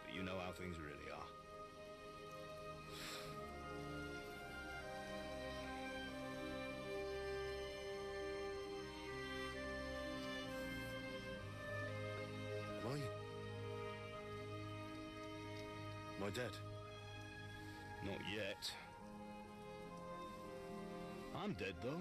but you know how things really are. Am I dead? Not yet. I'm dead, though.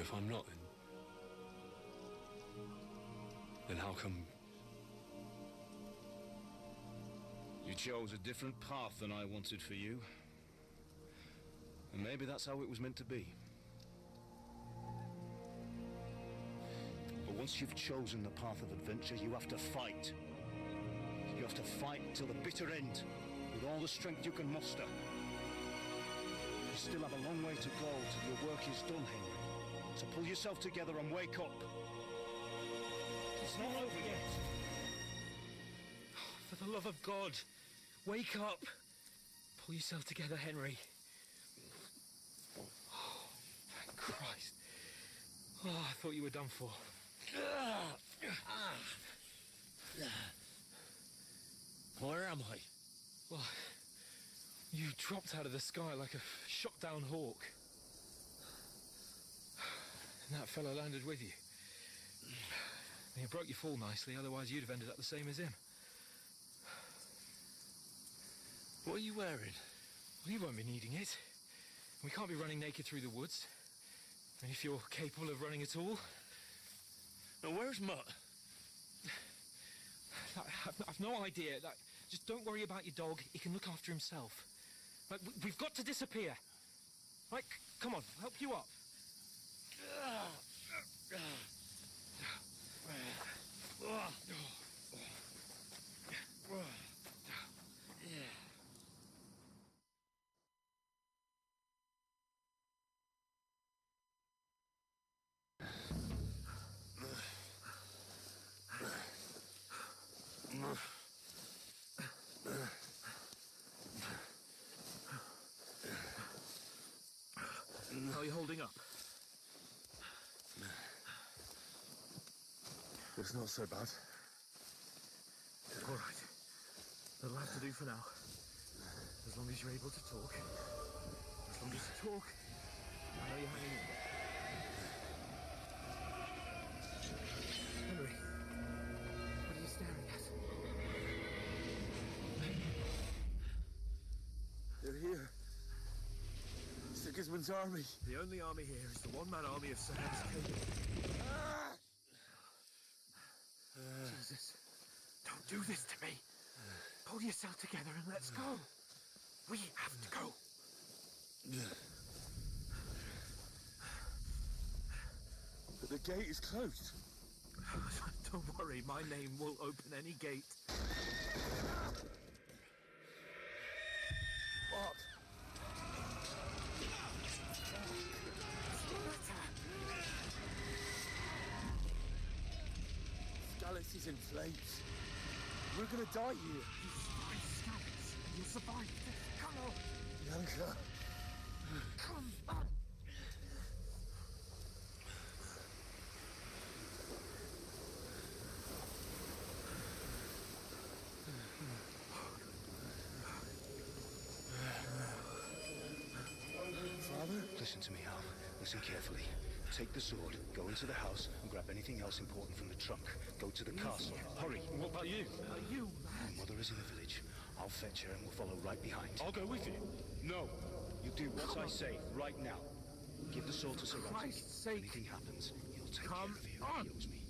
If I'm not, then how come... You chose a different path than I wanted for you. And maybe that's how it was meant to be. But once you've chosen the path of adventure, you have to fight. You have to fight till the bitter end, with all the strength you can muster. You still have a long way to go till your work is done, Henry. So pull yourself together and wake up. It's not over yet. For the love of God, wake up! Pull yourself together, Henry. Oh, thank Christ. Oh, I thought you were done for. Where am I? Well, you dropped out of the sky like a shot-down hawk. And that fellow landed with you. You broke your fall nicely, otherwise you'd have ended up the same as him. What are you wearing? Well, you won't be needing it. We can't be running naked through the woods. And if you're capable of running at all... Now, where's Mutt? I've no idea. Just don't worry about your dog. He can look after himself. We've got to disappear. Right, come on, I'll help you up. How are you holding up? It's not so bad. All right. That'll have to do for now. As long as you're able to talk. As long as you talk, I know you're hanging in there. Sigismund's army. The only army here is the one-man army of Sam's king. Jesus, don't do this to me. Pull yourself together and let's go. We have to go. But the gate is closed. Don't worry, my name will open any gate. What? Scalix is in flames. We're gonna die here. You survive Scalix, and you'll survive this. Come on. Bianca. Come on. Father? Listen to me, Al. Listen carefully. Take the sword, go into the house, and grab anything else important from the trunk. Go to the castle. Hurry. What about you? Are you mad? My mother is in the village. I'll fetch her and we'll follow right behind. I'll go with you. No. You do what I say right now. Give the sword to Sir Anthony. Christ's sake. If anything happens, he'll take Come care of you. on. He owes me.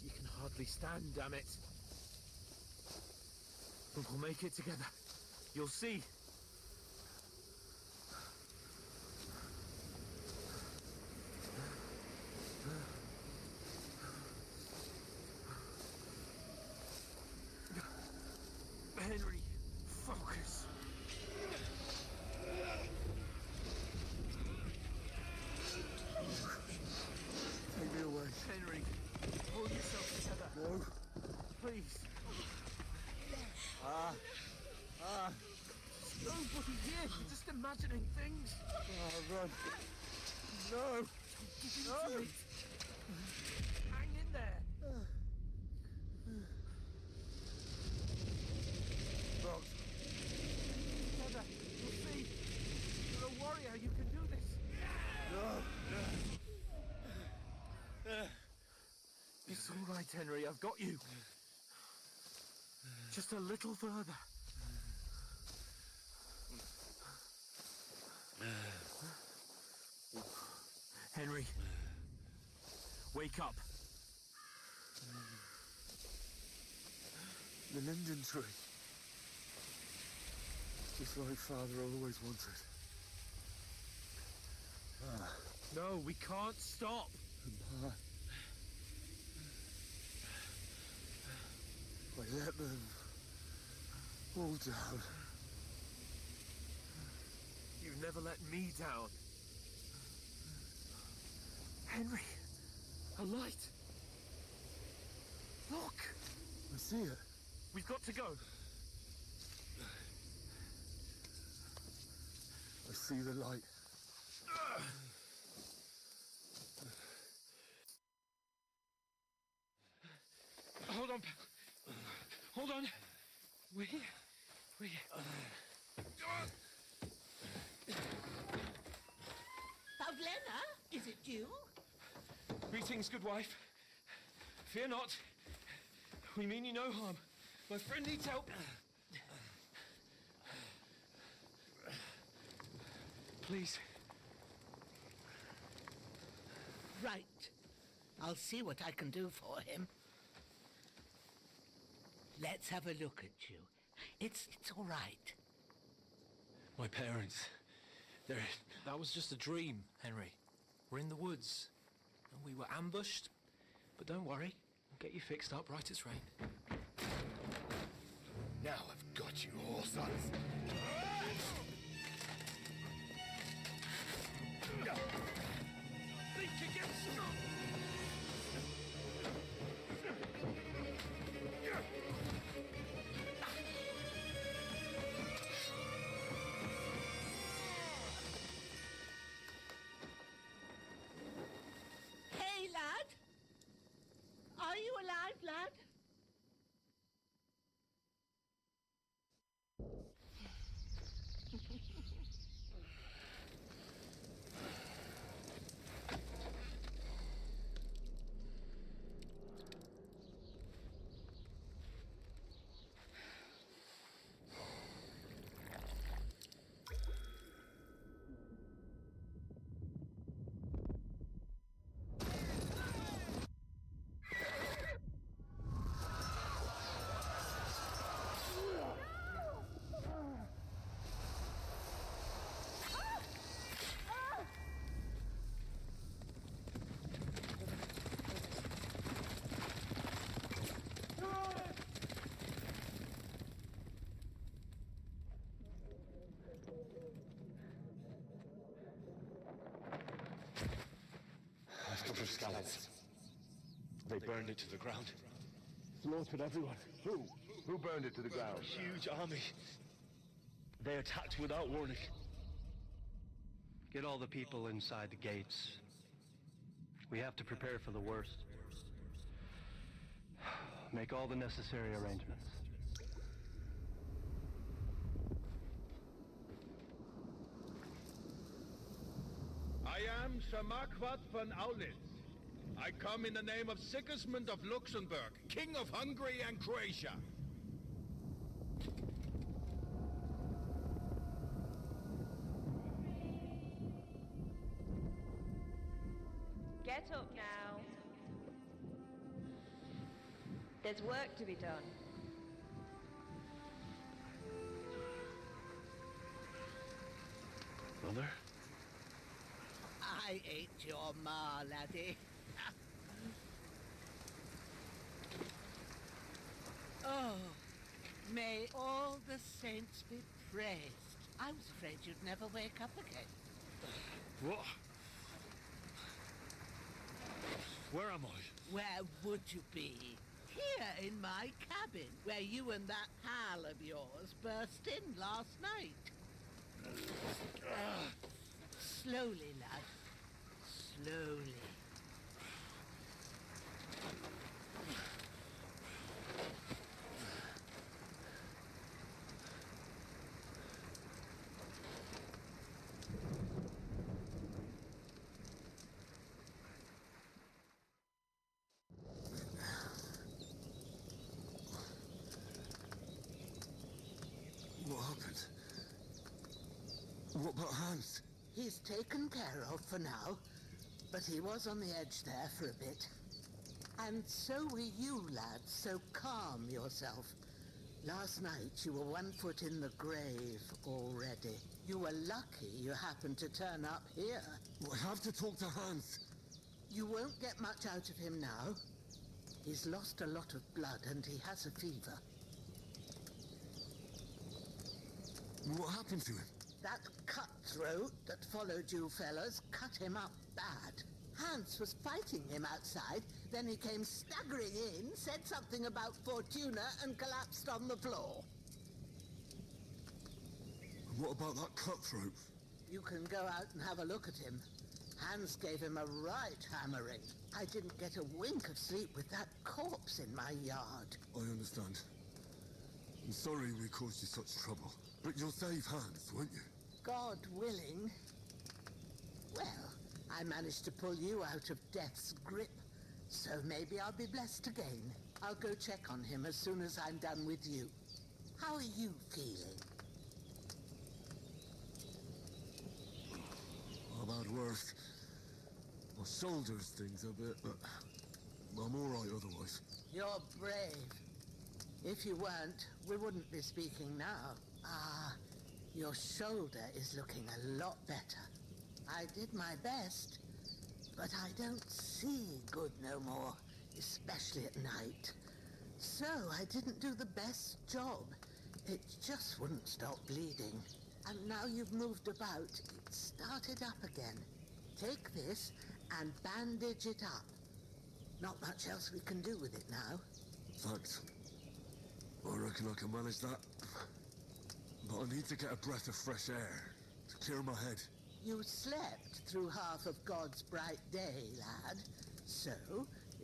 You can hardly stand, damn it. But we'll make it together. You'll see. Henry, focus. Take me away. Henry, pull yourself together. No. Please. There's nobody here. You're just imagining things. Run. No. Give in to it. Hang in there. Rock. Together. You'll see. You're a warrior. You can do this. It's all right, Henry. I've got you. Just a little further. Henry. Wake up. The linden tree. Just like Father always wanted. No, we can't stop. I let them all down. You never let me down. Henry, a light. Look. I see it. We've got to go. I see the light. Hold on. Hold on. We're here. Pavlena, is it you? Greetings, good wife. Fear not. We mean you no harm. My friend needs help. Please. Right. I'll see what I can do for him. Let's have a look at you. It's all right. My parents. That was just a dream, Henry. We're in the woods. And we were ambushed. But don't worry. I'll get you fixed up right as rain. Now I've got you, all sons. Think against them. Hey, lad. Are you alive, lad? burned it to the ground. Slaughtered everyone. Who? Who burned it to the ground? A huge army. They attacked without warning. Get all the people inside the gates. We have to prepare for the worst. Make all the necessary arrangements. I am Sir Marquardt von Aulitz. I come in the name of Sigismund of Luxembourg, King of Hungary and Croatia. Get up now. There's work to be done. Mother? I ain't your ma, laddie. Oh, may all the saints be praised. I was afraid you'd never wake up again. What? Where am I? Where would you be? Here in my cabin, where you and that pal of yours burst in last night. Slowly, lad. Slowly. What happened? What about Hans? He's taken care of for now, but he was on the edge there for a bit. And so were you, lad, so calm yourself. Last night you were 1 foot in the grave already. You were lucky you happened to turn up here. I have to talk to Hans. You won't get much out of him now. He's lost a lot of blood and he has a fever. What happened to him? That cutthroat that followed you fellas cut him up bad. Hans was fighting him outside, then he came staggering in, said something about Fortuna and collapsed on the floor. What about that cutthroat? You can go out and have a look at him. Hans gave him a right hammering. I didn't get a wink of sleep with that corpse in my yard. I understand. I'm sorry we caused you such trouble. But you'll save Hans, won't you? God willing. Well, I managed to pull you out of death's grip, so maybe I'll be blessed again. I'll go check on him as soon as I'm done with you. How are you feeling? I've had worse. My shoulder's things a bit, but I'm all right otherwise. You're brave. If you weren't, we wouldn't be speaking now. Ah, your shoulder is looking a lot better. I did my best, but I don't see good no more, especially at night. So I didn't do the best job. It just wouldn't stop bleeding. And now you've moved about, it started up again. Take this and bandage it up. Not much else we can do with it now. Thanks. I reckon I can manage that. But I need to get a breath of fresh air to clear my head. You slept through half of God's bright day, lad. So,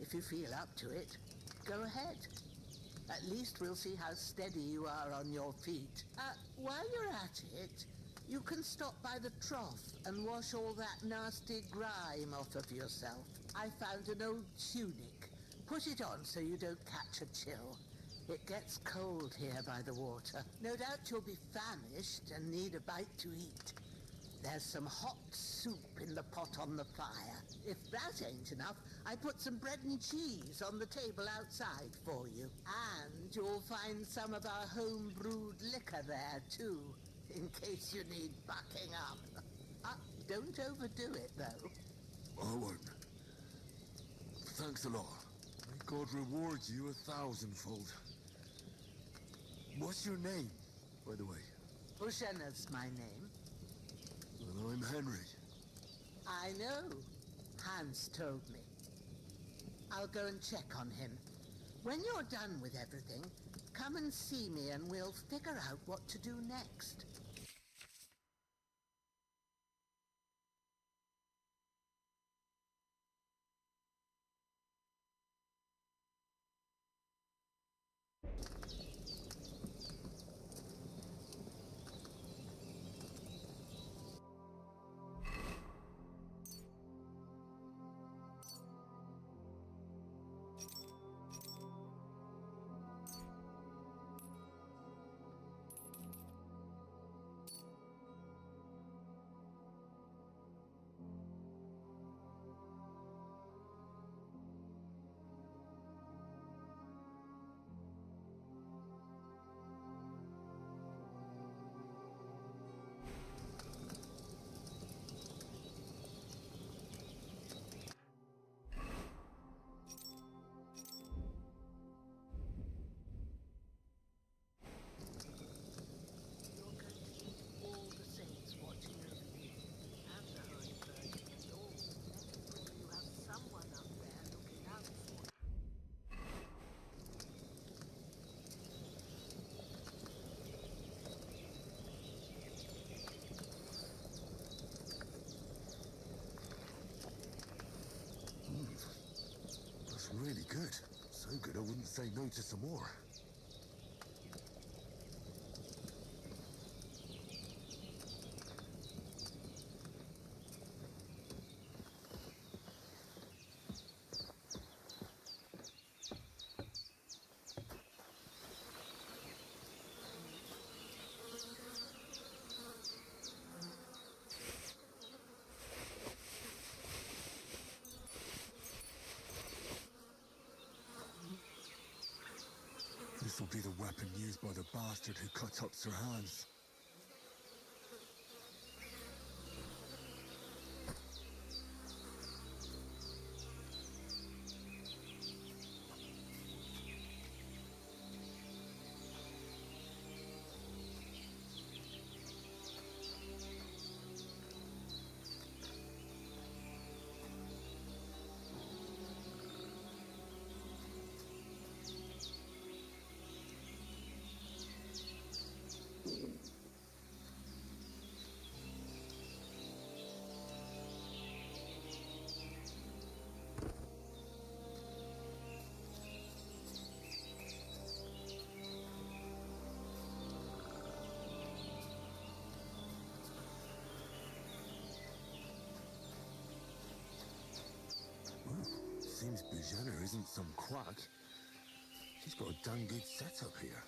if you feel up to it, go ahead. At least we'll see how steady you are on your feet. While you're at it, you can stop by the trough and wash all that nasty grime off of yourself. I found an old tunic. Put it on so you don't catch a chill. It gets cold here by the water. No doubt you'll be famished and need a bite to eat. There's some hot soup in the pot on the fire. If that ain't enough, I put some bread and cheese on the table outside for you. And you'll find some of our home-brewed liquor there, too, in case you need bucking up. Don't overdo it, though. I won't. Thanks a lot. May God reward you 1,000-fold. What's your name, by the way? Bushenna's my name. And I'm Henry. I know. Hans told me. I'll go and check on him. When you're done with everything, come and see me and we'll figure out what to do next. That's really good. So good I wouldn't say no to some more. This'll be the weapon used by the bastard who cut up Sir Hans. Seems Bujana isn't some quack. She's got a damn good setup here.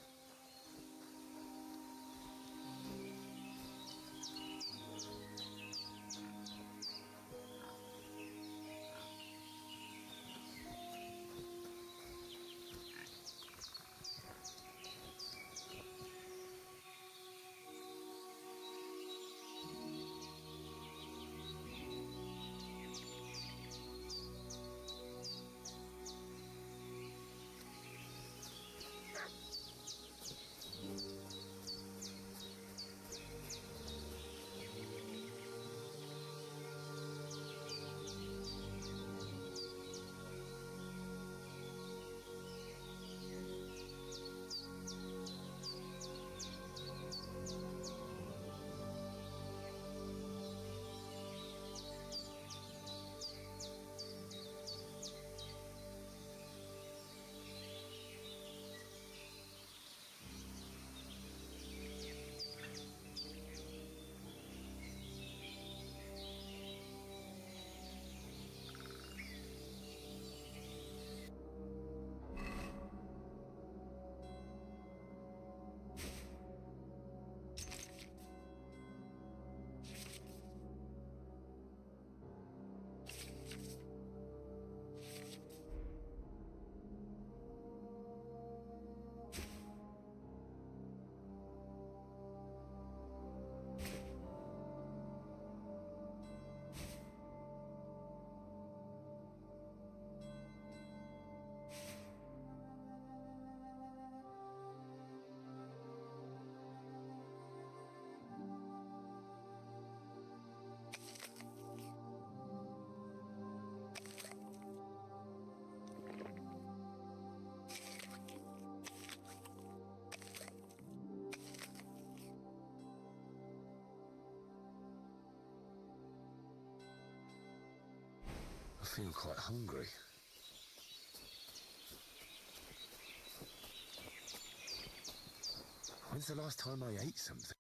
I feel quite hungry. When's the last time I ate something?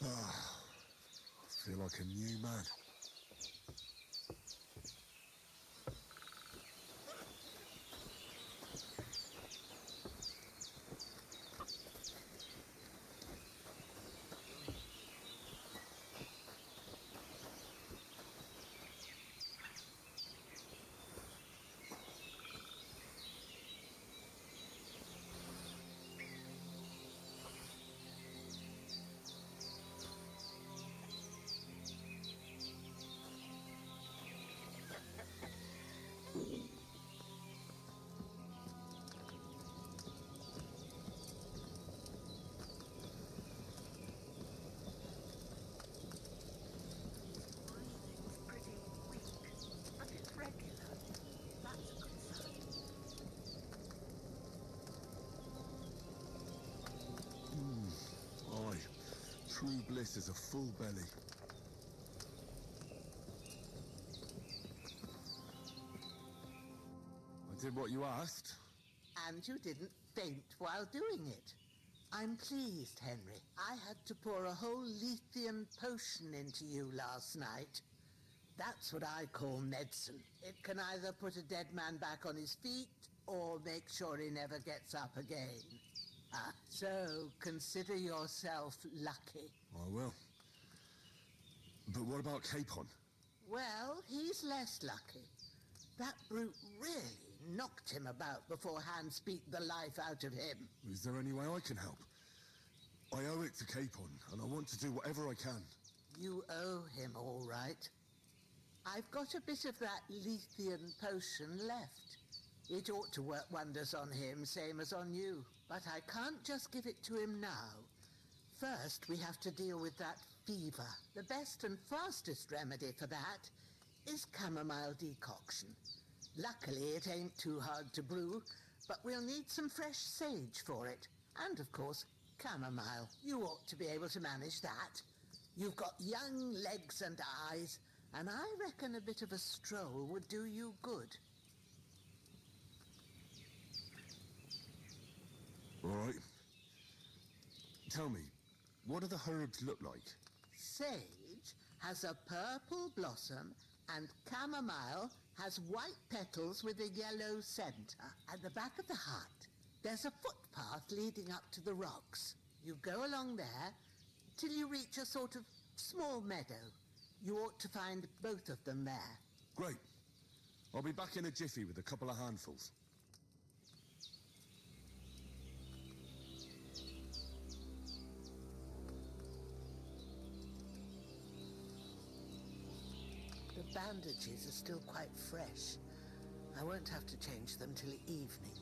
I feel like a new man. Aye, true bliss is a full belly. I did what you asked. And you didn't faint while doing it. I'm pleased, Henry. I had to pour a whole Lethean potion into you last night. That's what I call medicine. It can either put a dead man back on his feet or make sure he never gets up again. So consider yourself lucky. I will. But what about Capon? Well, he's less lucky. That brute really knocked him about before Hans beat the life out of him. Is there any way I can help? I owe it to Capon, and I want to do whatever I can. You owe him, all right. I've got a bit of that Lethean potion left. It ought to work wonders on him, same as on you. But I can't just give it to him now. First, we have to deal with that fever. The best and fastest remedy for that is chamomile decoction. Luckily, it ain't too hard to brew, but we'll need some fresh sage for it. And, of course, chamomile. You ought to be able to manage that. You've got young legs and eyes, and I reckon a bit of a stroll would do you good. All right. Tell me, what do the herbs look like? Sage has a purple blossom, and chamomile has white petals with a yellow centre. At the back of the hut, there's a footpath leading up to the rocks. You go along there till you reach a sort of small meadow. You ought to find both of them there. Great. I'll be back in a jiffy with a couple of handfuls. The bandages are still quite fresh. I won't have to change them till evening.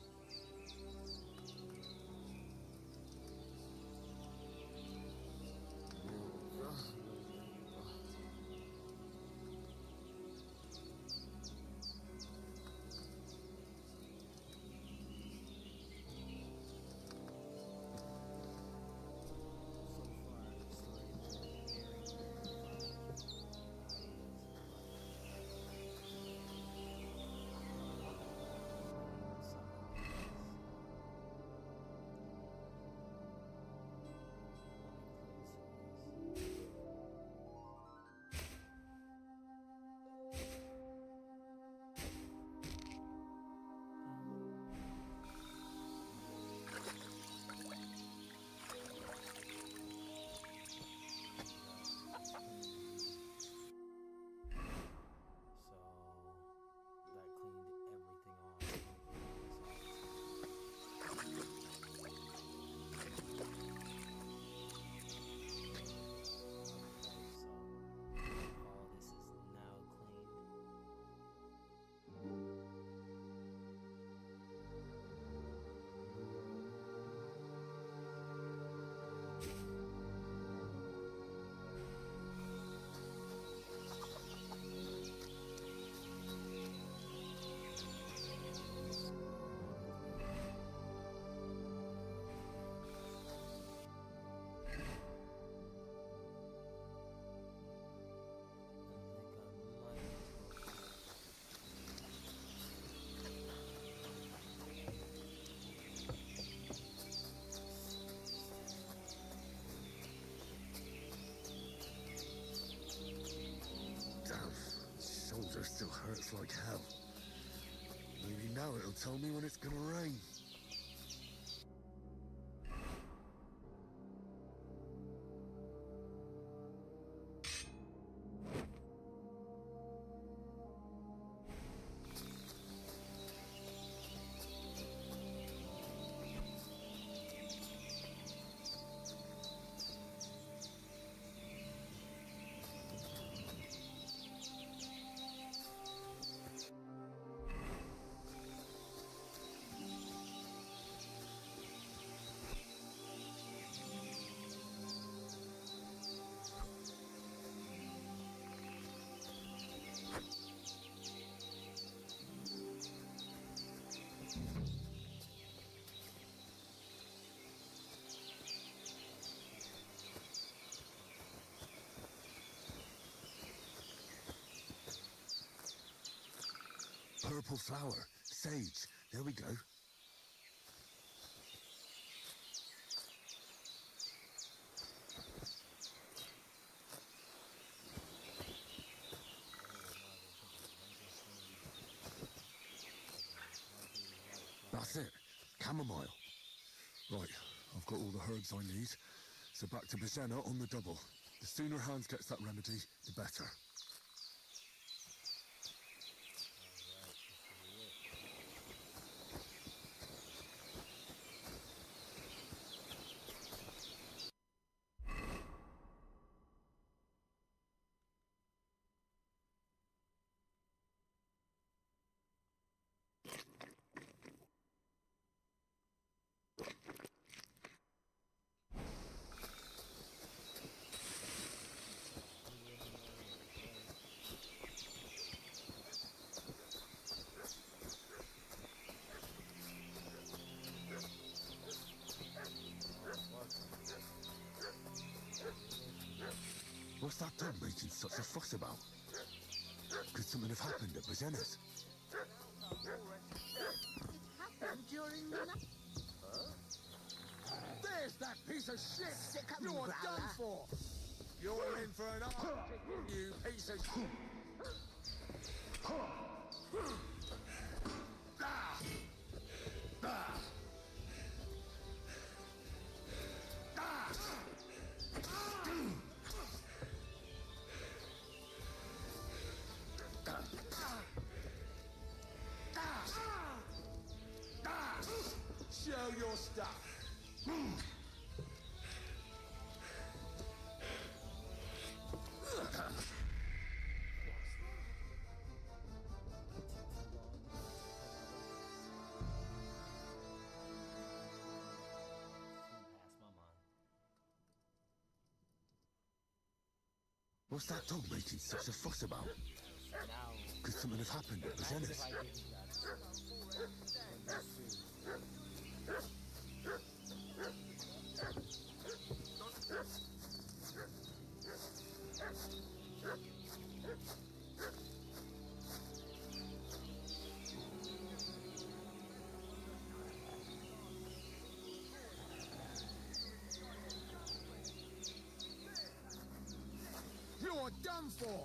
tell me when it's gonna rain. Purple flower. Sage. There we go. That's it. Chamomile. Right, I've got all the herbs I need. So back to Bazena on the double. The sooner Hans gets that remedy, the better. What's that dog making such a fuss about? Could something have happened at Bazena's? It happened during the night. There's that piece of shit! Sick of You're growler. done for! You're in for an arm, you piece of shit! Ah! Ah! Ah! Show your stuff. What's that dog making such a fuss about? Could something have happened at Bazena's? You're done for!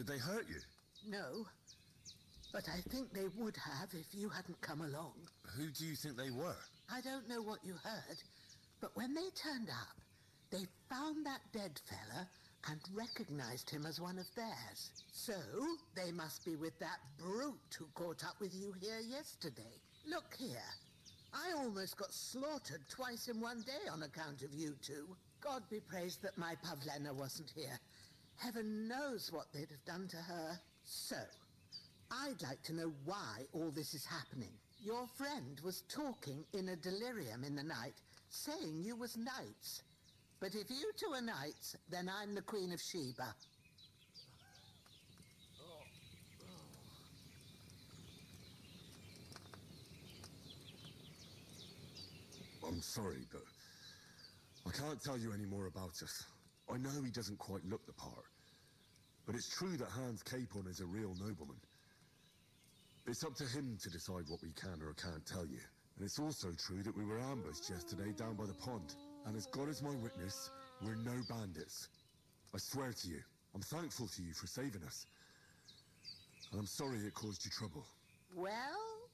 Did they hurt you? No, but I think they would have if you hadn't come along. Who do you think they were? I don't know what you heard, but when they turned up, they found that dead fella and recognized him as one of theirs. So, they must be with that brute who caught up with you here yesterday. Look here. I almost got slaughtered twice in one day on account of you two. God be praised that my Pavlena wasn't here. Heaven knows what they'd have done to her. So, I'd like to know why all this is happening. Your friend was talking in a delirium in the night, saying you was knights. But if you two are knights, then I'm the Queen of Sheba. I'm sorry, but I can't tell you any more about us. I know he doesn't quite look the part, but it's true that Hans Capon is a real nobleman. It's up to him to decide what we can or can't tell you. And it's also true that we were ambushed yesterday down by the pond. And as God is my witness, we're no bandits. I swear to you, I'm thankful to you for saving us. And I'm sorry it caused you trouble. Well,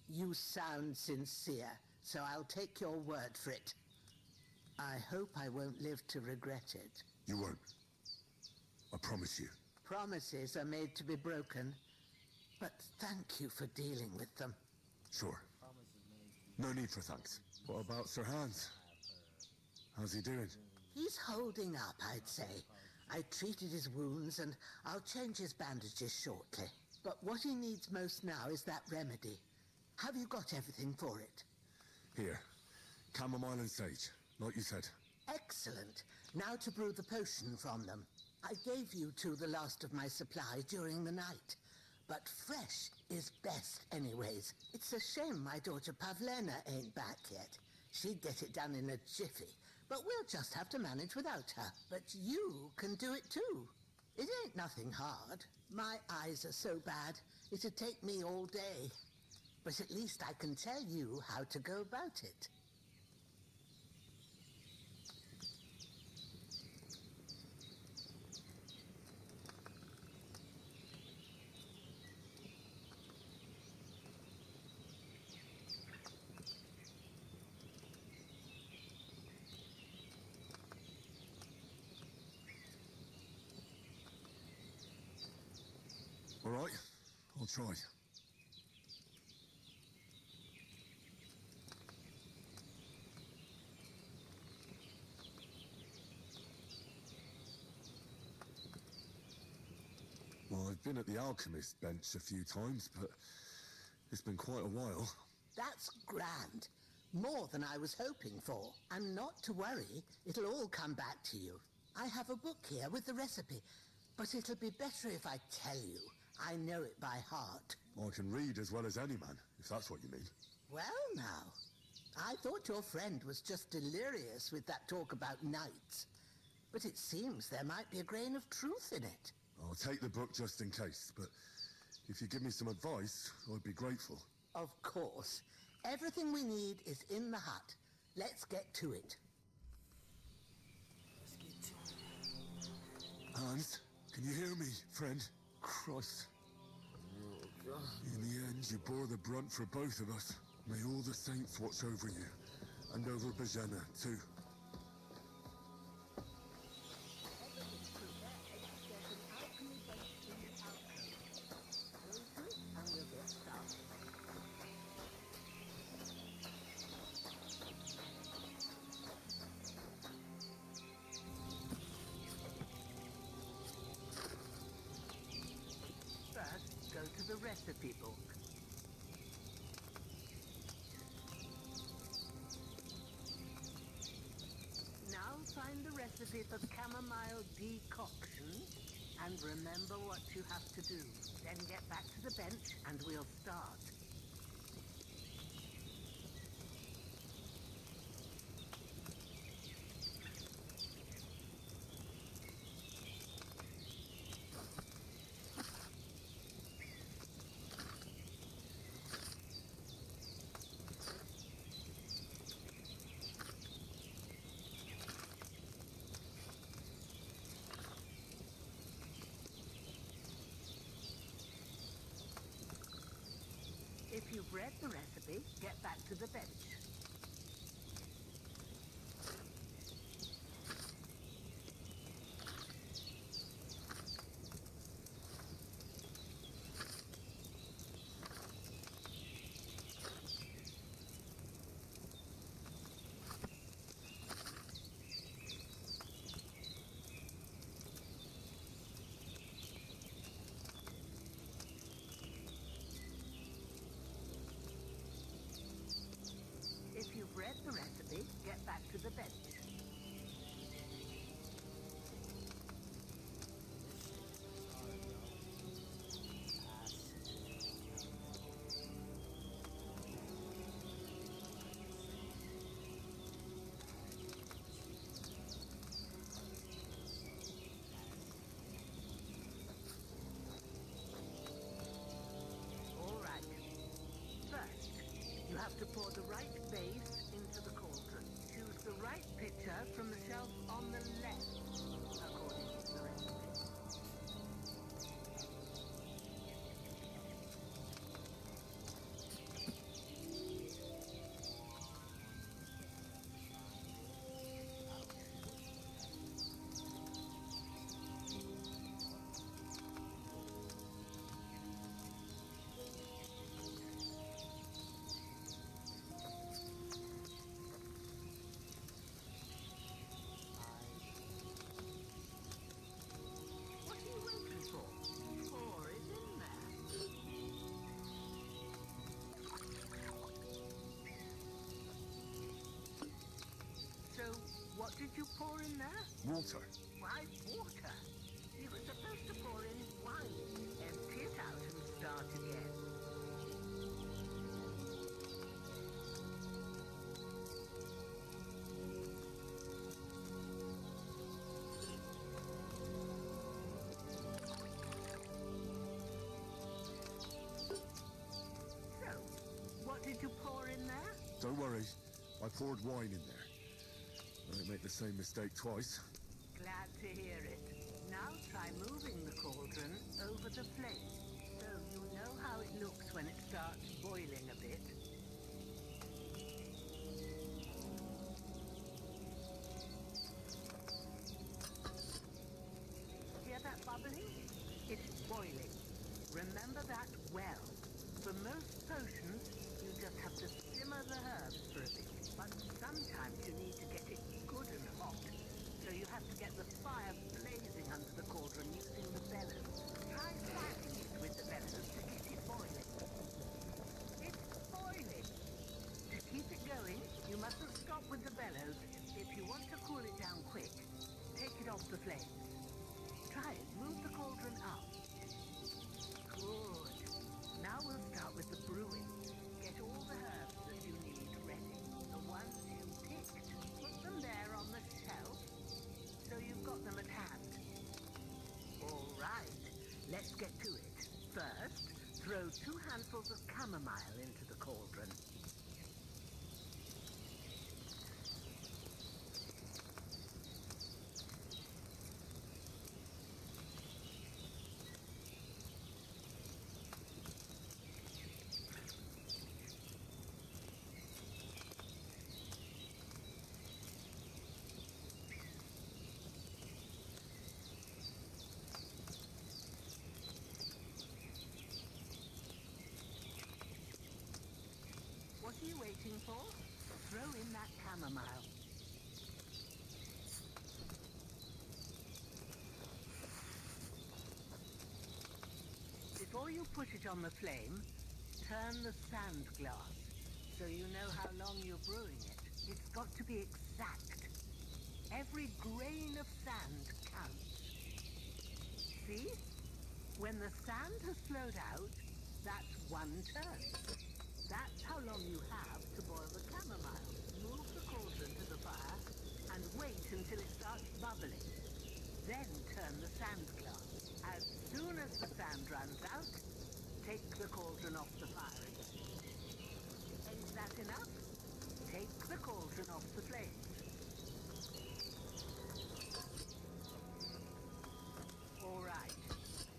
you sound sincere, so I'll take your word for it. I hope I won't live to regret it. You won't. I promise you. Promises are made to be broken, but thank you for dealing with them. Sure. No need for thanks. What about Sir Hans? How's he doing? He's holding up, I'd say. I treated his wounds and I'll change his bandages shortly. But what he needs most now is that remedy. Have you got everything for it? Here. Chamomile and sage, like you said. Excellent. Now to brew the potion from them. I gave you two the last of my supply during the night. But fresh is best anyways. It's a shame my daughter Pavlena ain't back yet. She'd get it done in a jiffy. But we'll just have to manage without her. But you can do it too. It ain't nothing hard. My eyes are so bad, it'd take me all day. But at least I can tell you how to go about it. All right, I'll try. Well, I've been at the alchemist bench a few times, but it's been quite a while. That's grand. More than I was hoping for. And not to worry, it'll all come back to you. I have a book here with the recipe, but it'll be better if I tell you. I know it by heart. I can read as well as any man, if that's what you mean. Well now, I thought your friend was just delirious with that talk about knights. But it seems there might be a grain of truth in it. I'll take the book just in case, but if you give me some advice, I'd be grateful. Of course. Everything we need is in the hut. Let's get to it. Hans, can you hear me, friend? Christ. In the end, you bore the brunt for both of us. May all the saints watch over you, and over Bajana, too. First, go to the recipe book. Now find the recipe for chamomile decoction and remember what you have to do. Then get back to the bench and we'll start. So, what did you pour in there? Water. Why water? You were supposed to pour in wine, empty it out and start again. So, what did you pour in there? Don't worry, I poured wine in there. I don't make the same mistake twice. Glad to hear it. Now try moving the cauldron over the flame, so you know how it looks when it starts boiling a bit. Hear that bubbling? It's boiling. Remember that well. For most potions, you just have to simmer the herbs for a bit, but sometimes you need to get it good and hot. So you have to get the fire blazing under the cauldron using the bellows. Try slapping it with the bellows to get it boiling. It's boiling! To keep it going, you mustn't stop with the bellows. If you want to cool it down quick, take it off the flame. Try it. Move the cauldron up. Good. Now we'll start with the brewing. Get all the herbs that you need ready. The ones you picked. Put them there on the shelf, so you've got them at hand. All right, let's get to it. First, throw 2 handfuls of chamomile into the cauldron. What are you waiting for? Throw in that chamomile. Before you put it on the flame, turn the sand glass so you know how long you're brewing it. It's got to be exact. Every grain of sand counts. See? When the sand has flowed out, that's 1 turn. That's how long you have to boil the chamomile. Move the cauldron to the fire and wait until it starts bubbling. Then turn the sand glass. As soon as the sand runs out, take the cauldron off the fire again. Is that enough? Take the cauldron off the flames. All right.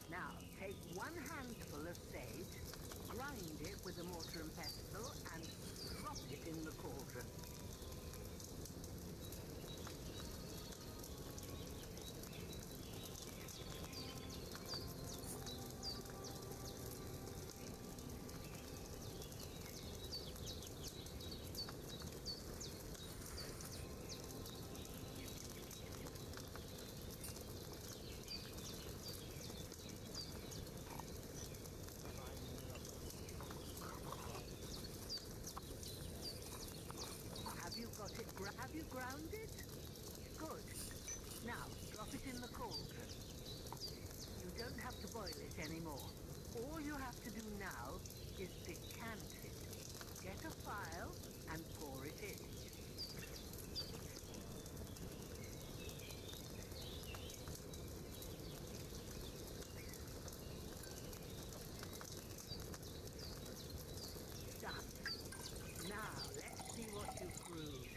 Now, take 1 handful of sage, grind it with a mortar and pestle, and drop it in the cauldron. Have you ground it? Good. Now, drop it in the cauldron. You don't have to boil it anymore. All you have to do now is decant it. Get a file and pour it in. Done. Now, let's see what you've brewed.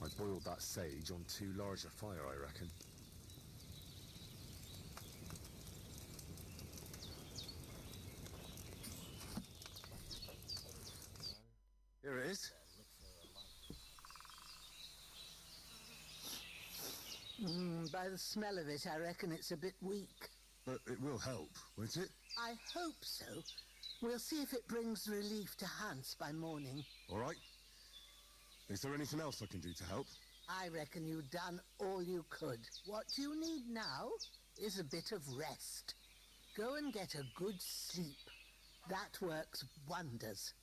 I boiled that sage on too large a fire, I reckon. Here it is. By the smell of it, I reckon it's a bit weak. But it will help, won't it? I hope so. We'll see if it brings relief to Hans by morning. All right. Is there anything else I can do to help? I reckon you've done all you could. What you need now is a bit of rest. Go and get a good sleep. That works wonders.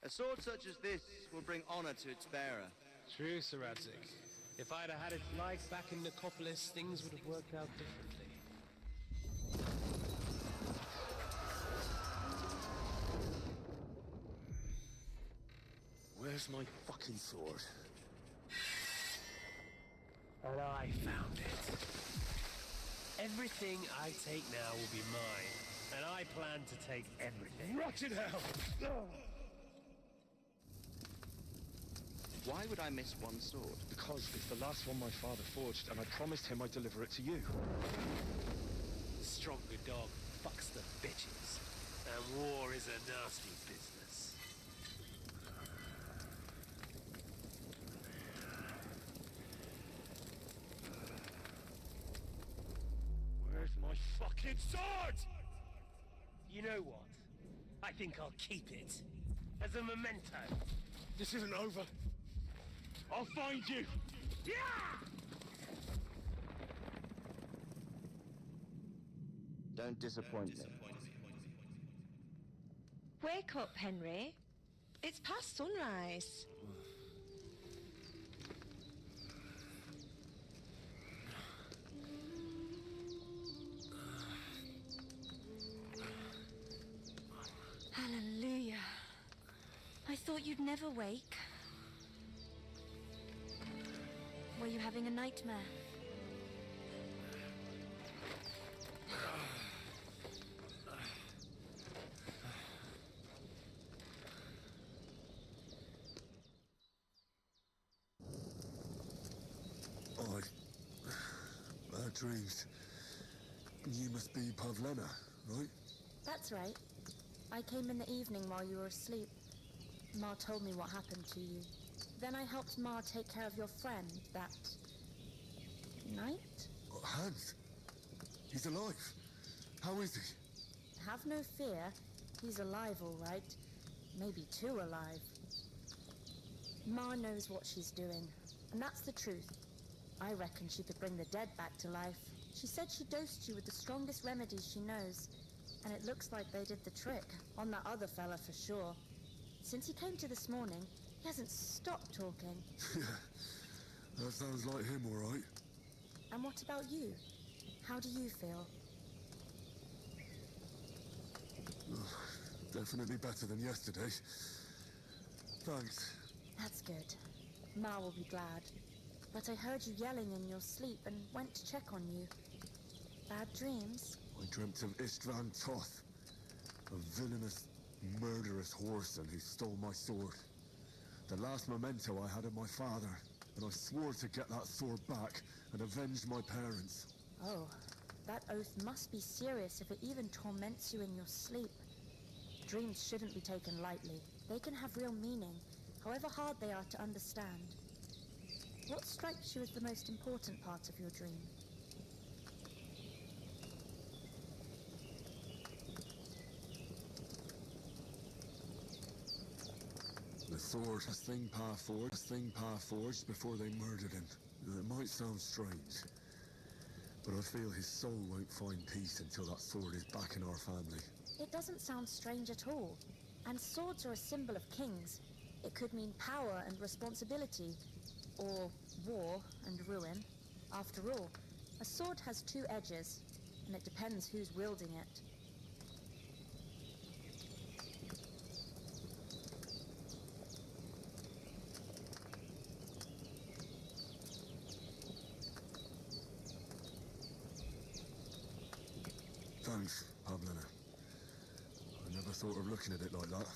A sword such as this will bring honor to its bearer. True, Sir Radzik. If I'd have had its like back in Nicopolis, things would have worked out differently. Where's my fucking sword? And I found it. Everything I take now will be mine, and I plan to take everything. Rot in hell! Why would I miss one sword? Because it's the last one my father forged, and I promised him I'd deliver it to you. Stronger dog fucks the bitches, and war is a nasty business. Where's my fucking sword? You know what? I think I'll keep it as a memento. This isn't over. I'll find you! Yeah! Don't disappoint me. Wake up, Henry. It's past sunrise. Hallelujah. I thought you'd never wake. Were you having a nightmare? Bad dreams. You must be Pavlena, right? That's right. I came in the evening while you were asleep. Ma told me what happened to you. Then I helped Ma take care of your friend that night? Hans? He's alive. How is he? Have no fear. He's alive, all right. Maybe too alive. Ma knows what she's doing, and that's the truth. I reckon she could bring the dead back to life. She said she dosed you with the strongest remedies she knows, and it looks like they did the trick on that other fella for sure. Since he came to this morning, he hasn't stopped talking. Yeah, that sounds like him, all right. And what about you? How do you feel? Definitely better than yesterday. Thanks. That's good. Ma will be glad. But I heard you yelling in your sleep and went to check on you. Bad dreams? I dreamt of Istvan Toth, a villainous, murderous whoreson who stole my sword. The last memento I had of my father, and I swore to get that sword back and avenge my parents. Oh, that oath must be serious if it even torments you in your sleep. Dreams shouldn't be taken lightly. They can have real meaning, however hard they are to understand. What strikes you as the most important part of your dream? The sword has Thingpa forged before they murdered him. It might sound strange, but I feel his soul won't find peace until that sword is back in our family. It doesn't sound strange at all. And swords are a symbol of kings. It could mean power and responsibility, or war and ruin. After all, a sword has two edges. and it depends who's wielding it. Thanks, Pavlina. I never thought of looking at it like that.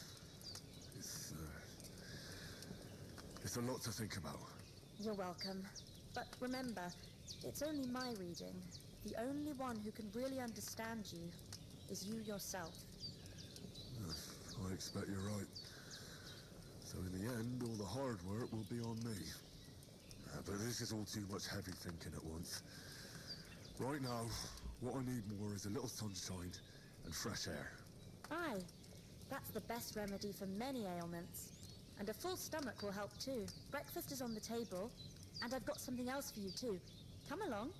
It's a lot to think about. You're welcome. But remember, it's only my reading. The only one who can really understand you is you yourself. I expect you're right. So in the end, all the hard work will be on me. But this is all too much heavy thinking at once. Right now, what I need more is a little sunshine and fresh air. Aye, that's the best remedy for many ailments. And a full stomach will help too. Breakfast is on the table, and I've got something else for you too. Come along,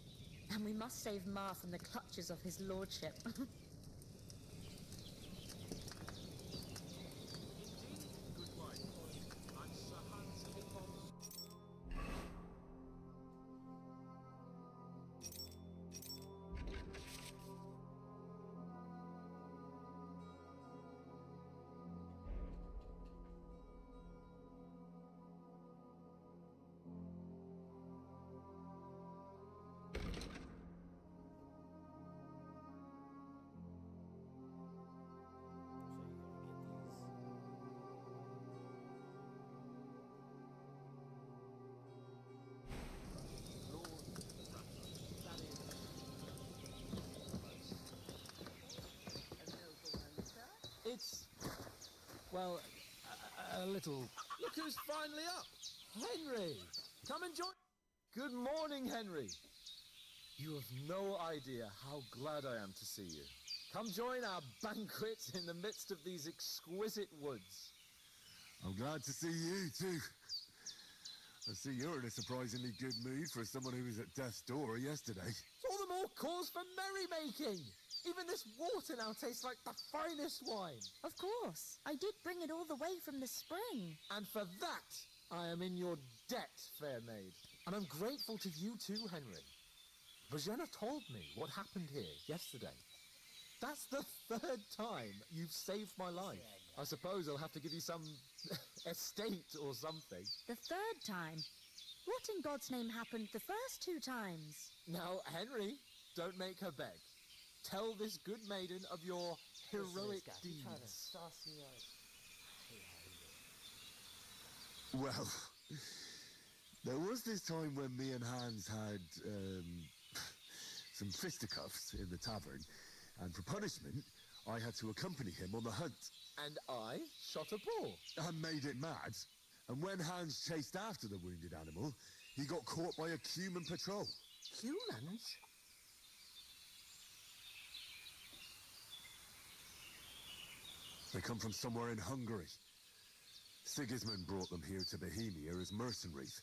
and we must save Ma from the clutches of his lordship. It's, well, a little... Look who's finally up! Henry! Come and join... Good morning, Henry! You have no idea how glad I am to see you. Come join our banquet in the midst of these exquisite woods. I'm glad to see you, too. I see you're in a surprisingly good mood for someone who was at death's door yesterday. All the more cause for merrymaking! Even this water now tastes like the finest wine. Of course. I did bring it all the way from the spring. And for that, I am in your debt, fair maid. And I'm grateful to you too, Henry. Bojena told me what happened here yesterday. That's the third time you've saved my life. I suppose I'll have to give you some estate or something. The third time? What in God's name happened the first two times? Now, Henry, don't make her beg. Tell this good maiden of your heroic deeds. Well, there was this time when me and Hans had some fisticuffs in the tavern, and for punishment, I had to accompany him on the hunt. And I shot a bull. And made it mad. And when Hans chased after the wounded animal, he got caught by a human patrol. Humans? They come from somewhere in Hungary. Sigismund brought them here to Bohemia as mercenaries.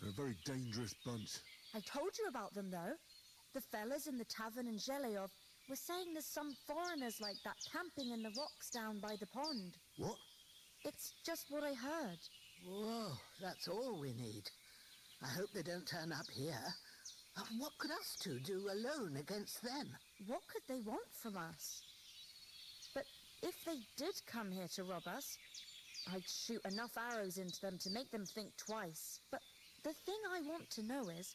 They're a very dangerous bunch. I told you about them, though. The fellas in the tavern in Zheleyov were saying there's some foreigners like that camping in the rocks down by the pond. What? It's just what I heard. Whoa, that's all we need. I hope they don't turn up here. What could us two do alone against them? What could they want from us? But if they did come here to rob us, I'd shoot enough arrows into them to make them think twice. But the thing I want to know is,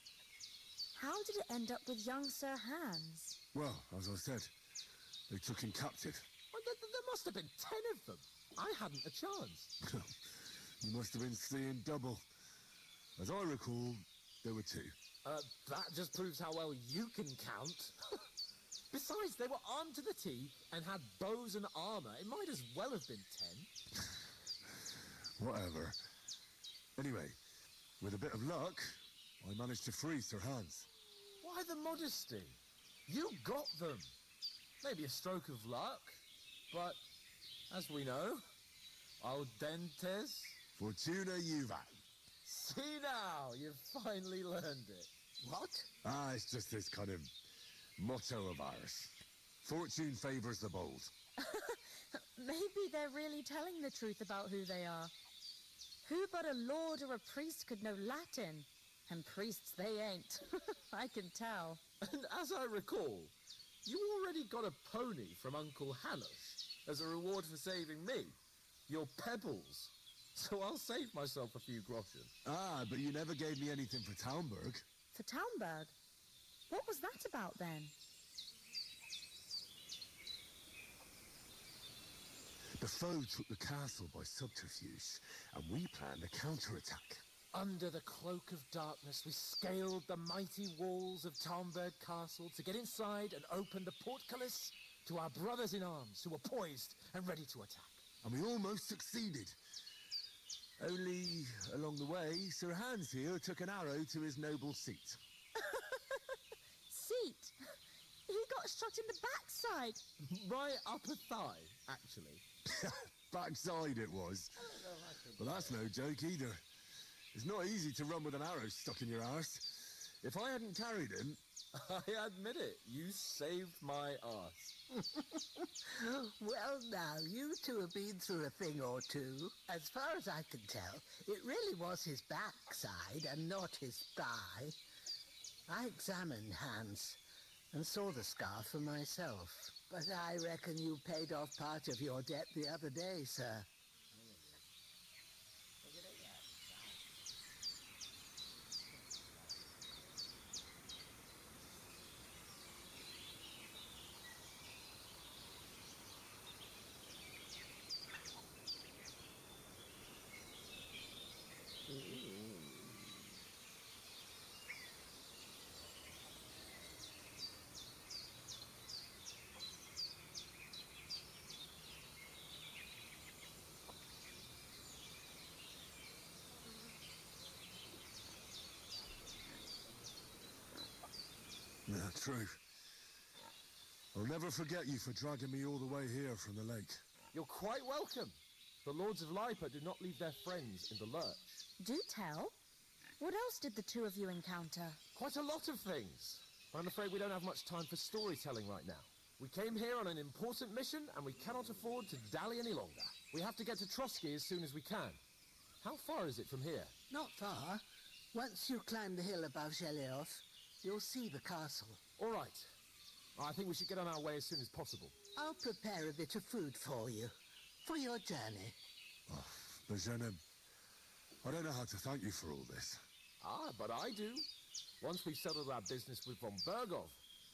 how did it end up with young Sir Hans? Well, as I said, they took him captive. Well, there must have been 10 of them. I hadn't a chance. You must have been seeing double. As I recall, there were 2. That just proves how well you can count. Besides, they were armed to the teeth and had bows and armor. It might as well have been 10. Whatever. Anyway, with a bit of luck, I managed to free Sir Hans. Why the modesty? You got them. Maybe a stroke of luck, but as we know, audentes Fortuna juvat. See now, you've finally learned it. What? It's just this kind of motto of ours. Fortune favours the bold. Maybe they're really telling the truth about who they are. Who but a lord or a priest could know Latin? And priests they ain't. I can tell. And as I recall, You already got a pony from Uncle Hanush as a reward for saving me. Your pebbles. So I'll save myself a few groschen. Ah, but you never gave me anything for Townburg. For Townburg? What was that about then? The foe took the castle by subterfuge, and we planned a counterattack. Under the cloak of darkness, we scaled the mighty walls of Townburg Castle to get inside and open the portcullis to our brothers in arms who were poised and ready to attack. And we almost succeeded. Only, along the way, Sir Hans here took an arrow to his noble seat. Seat? He got shot in the backside. Right upper thigh, actually. Backside it was. But that's no joke either. It's not easy to run with an arrow stuck in your arse. If I hadn't carried him... I admit it, you saved my arse. Well, now, you two have been through a thing or two. As far as I can tell, it really was his backside and not his thigh. I examined Hans and saw the scar for myself. But I reckon you paid off part of your debt the other day, sir. Yeah, true. I'll never forget you for dragging me all the way here from the lake. You're quite welcome. The Lords of Lipa do not leave their friends in the lurch. Do tell. What else did the two of you encounter? Quite a lot of things. I'm afraid we don't have much time for storytelling right now. We came here on an important mission, and we cannot afford to dally any longer. We have to get to Trotsky as soon as we can. How far is it from here? Not far. Once you climb the hill above Shelios, you'll see the castle. All right. I think we should get on our way as soon as possible. I'll prepare a bit of food for you, for your journey. Oh, Bajenim, I don't know how to thank you for all this. Ah, but I do. Once we've settled our business with von Bergov,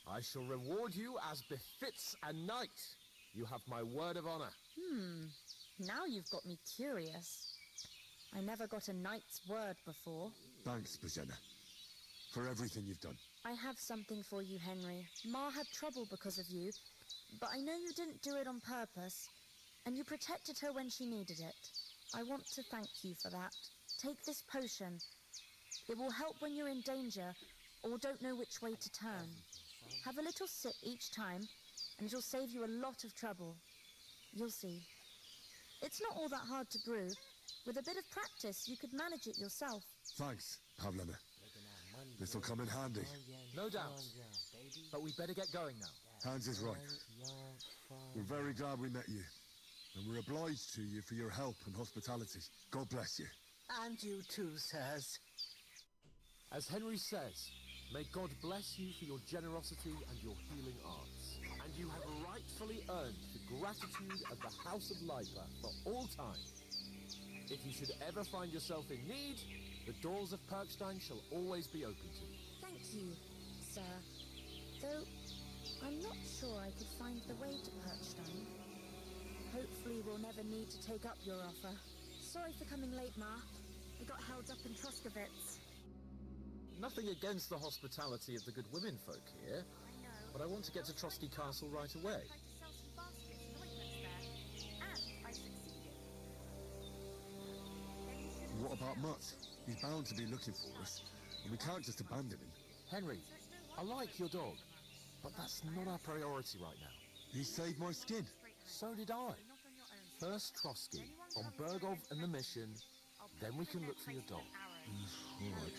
I shall reward you as befits a knight. You have my word of honor. Now you've got me curious. I never got a knight's word before. Thanks, Bajena, for everything you've done. I have something for you, Henry. Ma had trouble because of you, but I know you didn't do it on purpose, and you protected her when she needed it. I want to thank you for that. Take this potion. It will help when you're in danger or don't know which way to turn. Have a little sip each time, and it'll save you a lot of trouble. You'll see. It's not all that hard to brew. With a bit of practice, you could manage it yourself. Thanks, Pavlena. This'll come in handy. No doubt. But we better get going now. Hans is right. We're very glad we met you. And we're obliged to you for your help and hospitality. God bless you. And you too, sirs. As Henry says, may God bless you for your generosity and your healing arts. And you have rightfully earned the gratitude of the House of Lipa for all time. If you should ever find yourself in need, the doors of Perkstein shall always be open to you. Thank you, sir. Though, I'm not sure I could find the way to Perkstein. Hopefully we'll never need to take up your offer. Sorry for coming late, Ma. I got held up in Troskowitz. Nothing against the hospitality of the good women folk here, but I want to get to Trotsky Castle right away. What about Mutt? He's bound to be looking for us, and we can't just abandon him. Henry, I like your dog, but that's not our priority right now. He saved my skin. So did I. First Trotsky, on Bergov and the mission, then we can look for your dog. All right.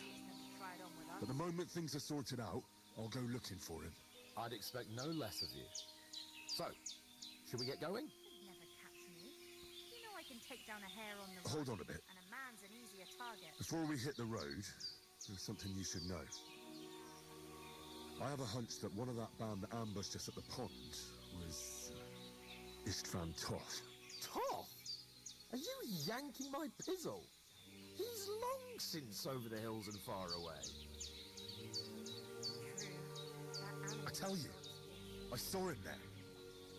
But the moment things are sorted out, I'll go looking for him. I'd expect no less of you. So, should we get going? Never catch me. You know I can take down a hare on the Hold run, on a bit. and a man's an easier target. Before we hit the road, there's something you should know. I have a hunch that one of that band that ambushed us at the pond was Istvan Toth. Toth? Are you yanking my pizzle? He's long since over the hills and far away. I tell you, I saw him there.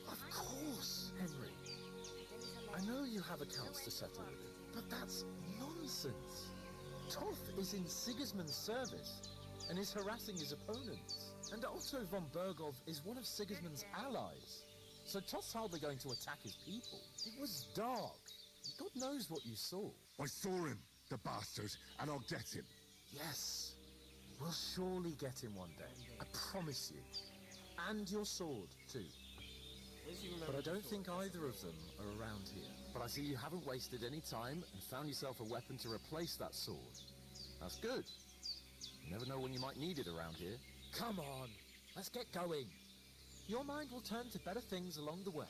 Of course, Henry. I know you have accounts to settle with him, but that's nonsense. Toth is in Sigismund's service and is harassing his opponents. And Otto von Bergov is one of Sigismund's allies. So Toth's hardly going to attack his people. It was dark. God knows what you saw. I saw him, the bastard, and I'll get him. Yes. We'll surely get him one day. I promise you. And your sword, too. But I don't think either of them are around here. But I see you haven't wasted any time and found yourself a weapon to replace that sword. That's good. You never know when you might need it around here. Come on, let's get going. Your mind will turn to better things along the way.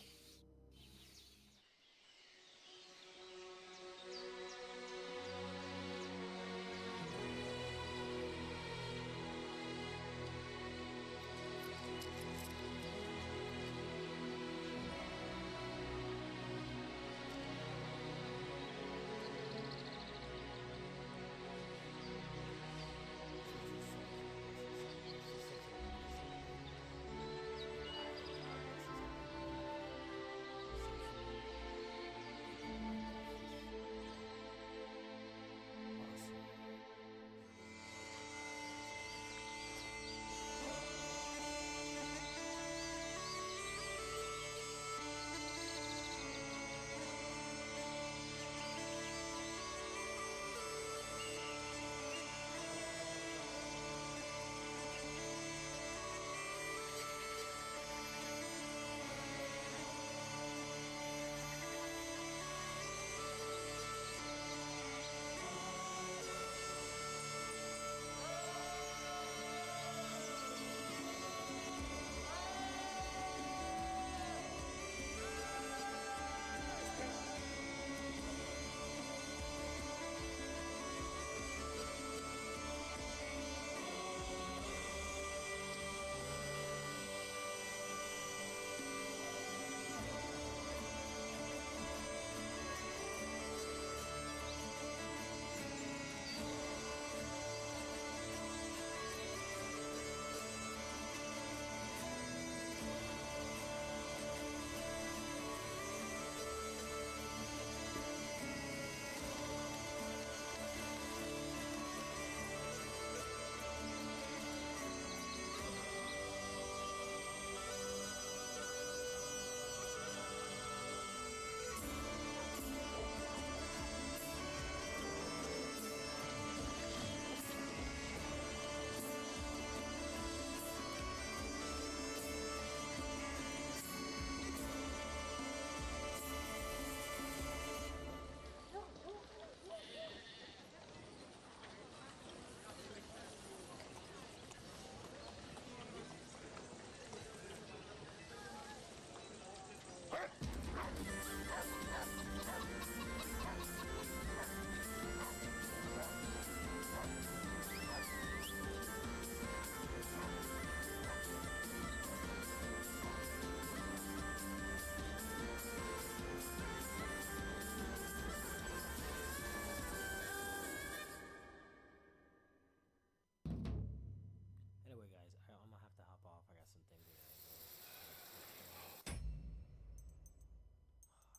Anyway, guys, I'm gonna have to hop off. I got some things to do.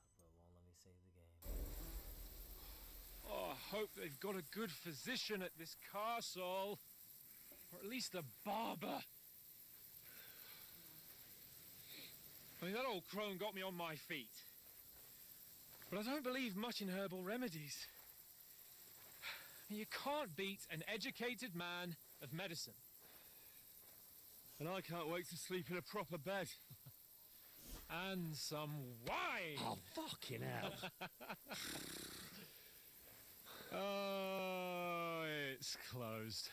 But it won't let me save the game. Oh, I hope they've got a good physician at this castle. Or at least a barber. I mean, that old crone got me on my feet. But I don't believe much in herbal remedies. You can't beat an educated man of medicine. And I can't wait to sleep in a proper bed. And some wine! Oh, fucking hell. Oh, it's closed.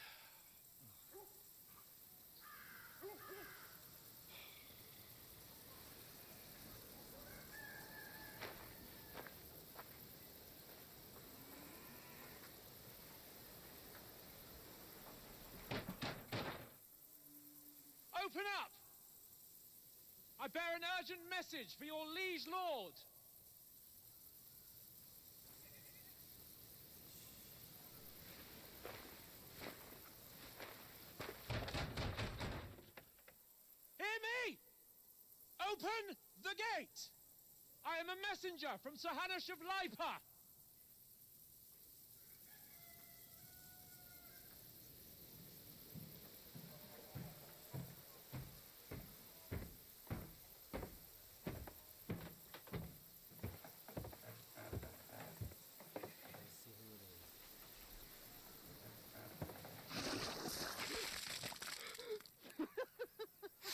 Open up! I bear an urgent message for your liege lord. Hear me! Open the gate! I am a messenger from Sir Hanush of Lipa.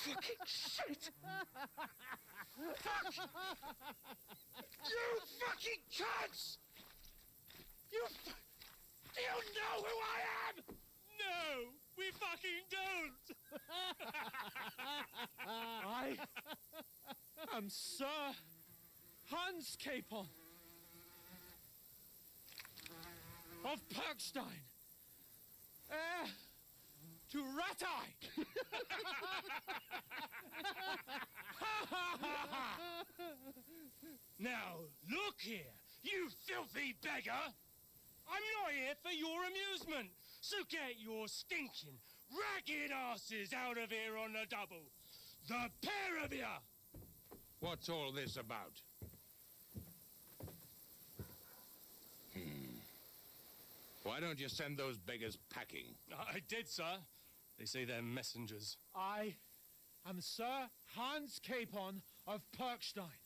Fucking shit! Fuck! You fucking cunts! Do you know who I am? No, we fucking don't! I am Sir Hans Capon of Perkstein, heir to Ratai! Now, look here, you filthy beggar! I'm not here for your amusement, so get your stinking, ragged asses out of here on the double! The pair of you! What's all this about? Why don't you send those beggars packing? I did, sir. They say they're messengers. I am Sir Hans Capon of Perkstein.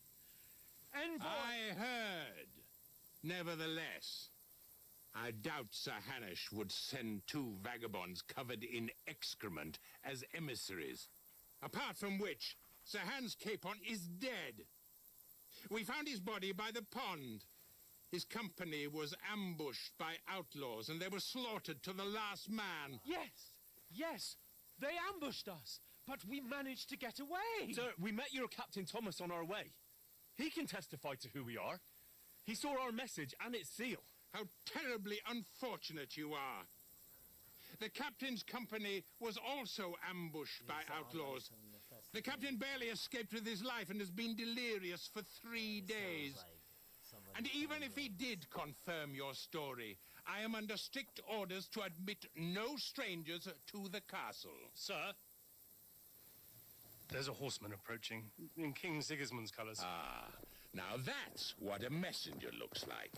Envoy... I heard. Nevertheless, I doubt Sir Hanush would send two vagabonds covered in excrement as emissaries. Apart from which, Sir Hans Capon is dead. We found his body by the pond. His company was ambushed by outlaws, and they were slaughtered to the last man. Yes, they ambushed us, but we managed to get away. Sir, we met your Captain Thomas on our way. He can testify to who we are. He saw our message and its seal. How terribly unfortunate you are. The captain's company was also ambushed by outlaws. The captain barely escaped with his life and has been delirious for 3 days. And even if he did confirm your story, I am under strict orders to admit no strangers to the castle. Sir, there's a horseman approaching in King Sigismund's colours. Ah, now that's what a messenger looks like.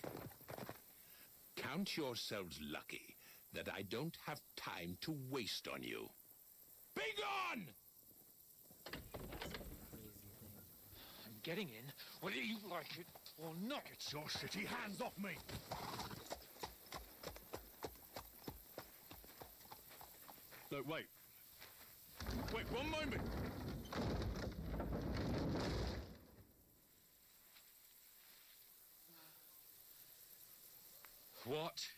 Count yourselves lucky that I don't have time to waste on you. Be gone! I'm getting in, whether you like it or not. Get your shitty hands off me! Look, wait. Wait, one moment! What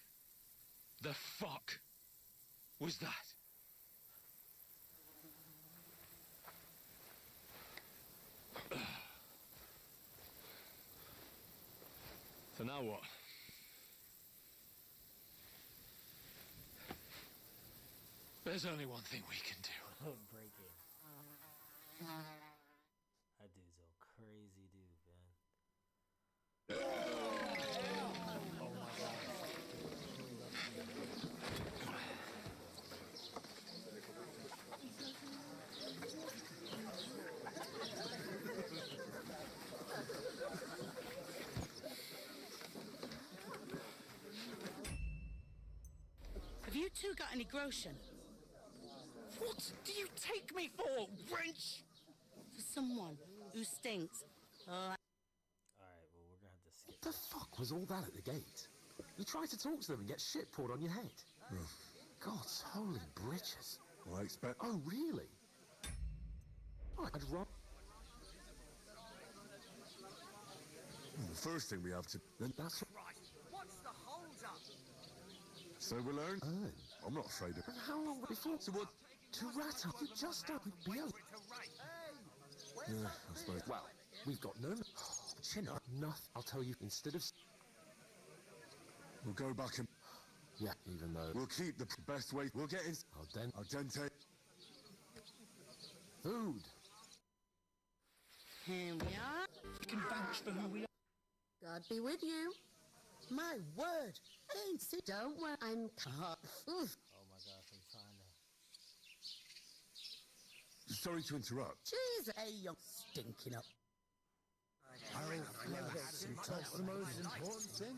the fuck was that? So now what? There's only one thing we can do. Break it. That dude's a crazy dude, man. Oh my god. Have you two got any groschen? What do you take me for, wench? For someone who stinks. Alright, well, we're gonna have to skip. What the fuck was all that at the gate? You tried to talk to them and get shit poured on your head. God's holy britches. I expect... Oh, really? I'd rather... The first thing we have to... Then that's... Right, what's the hold-up? So we learn? I'm not afraid of... And how long before? So what? To rat up? You just don't be able... Yeah, I suppose... Well, we've got no... Chin up. Nothing. I'll tell you, instead of... We'll go back and... Yeah, even though... We'll keep the best way... We'll get in... Al dente... Al dente... Food. Here we are. We can vouch for who we are. God be with you. My word. Ain't it? Don't worry. I'm caught. Oh my gosh, I'm trying to... Sorry to interrupt. Jesus. Hey, you're stinking up. That's the most important thing.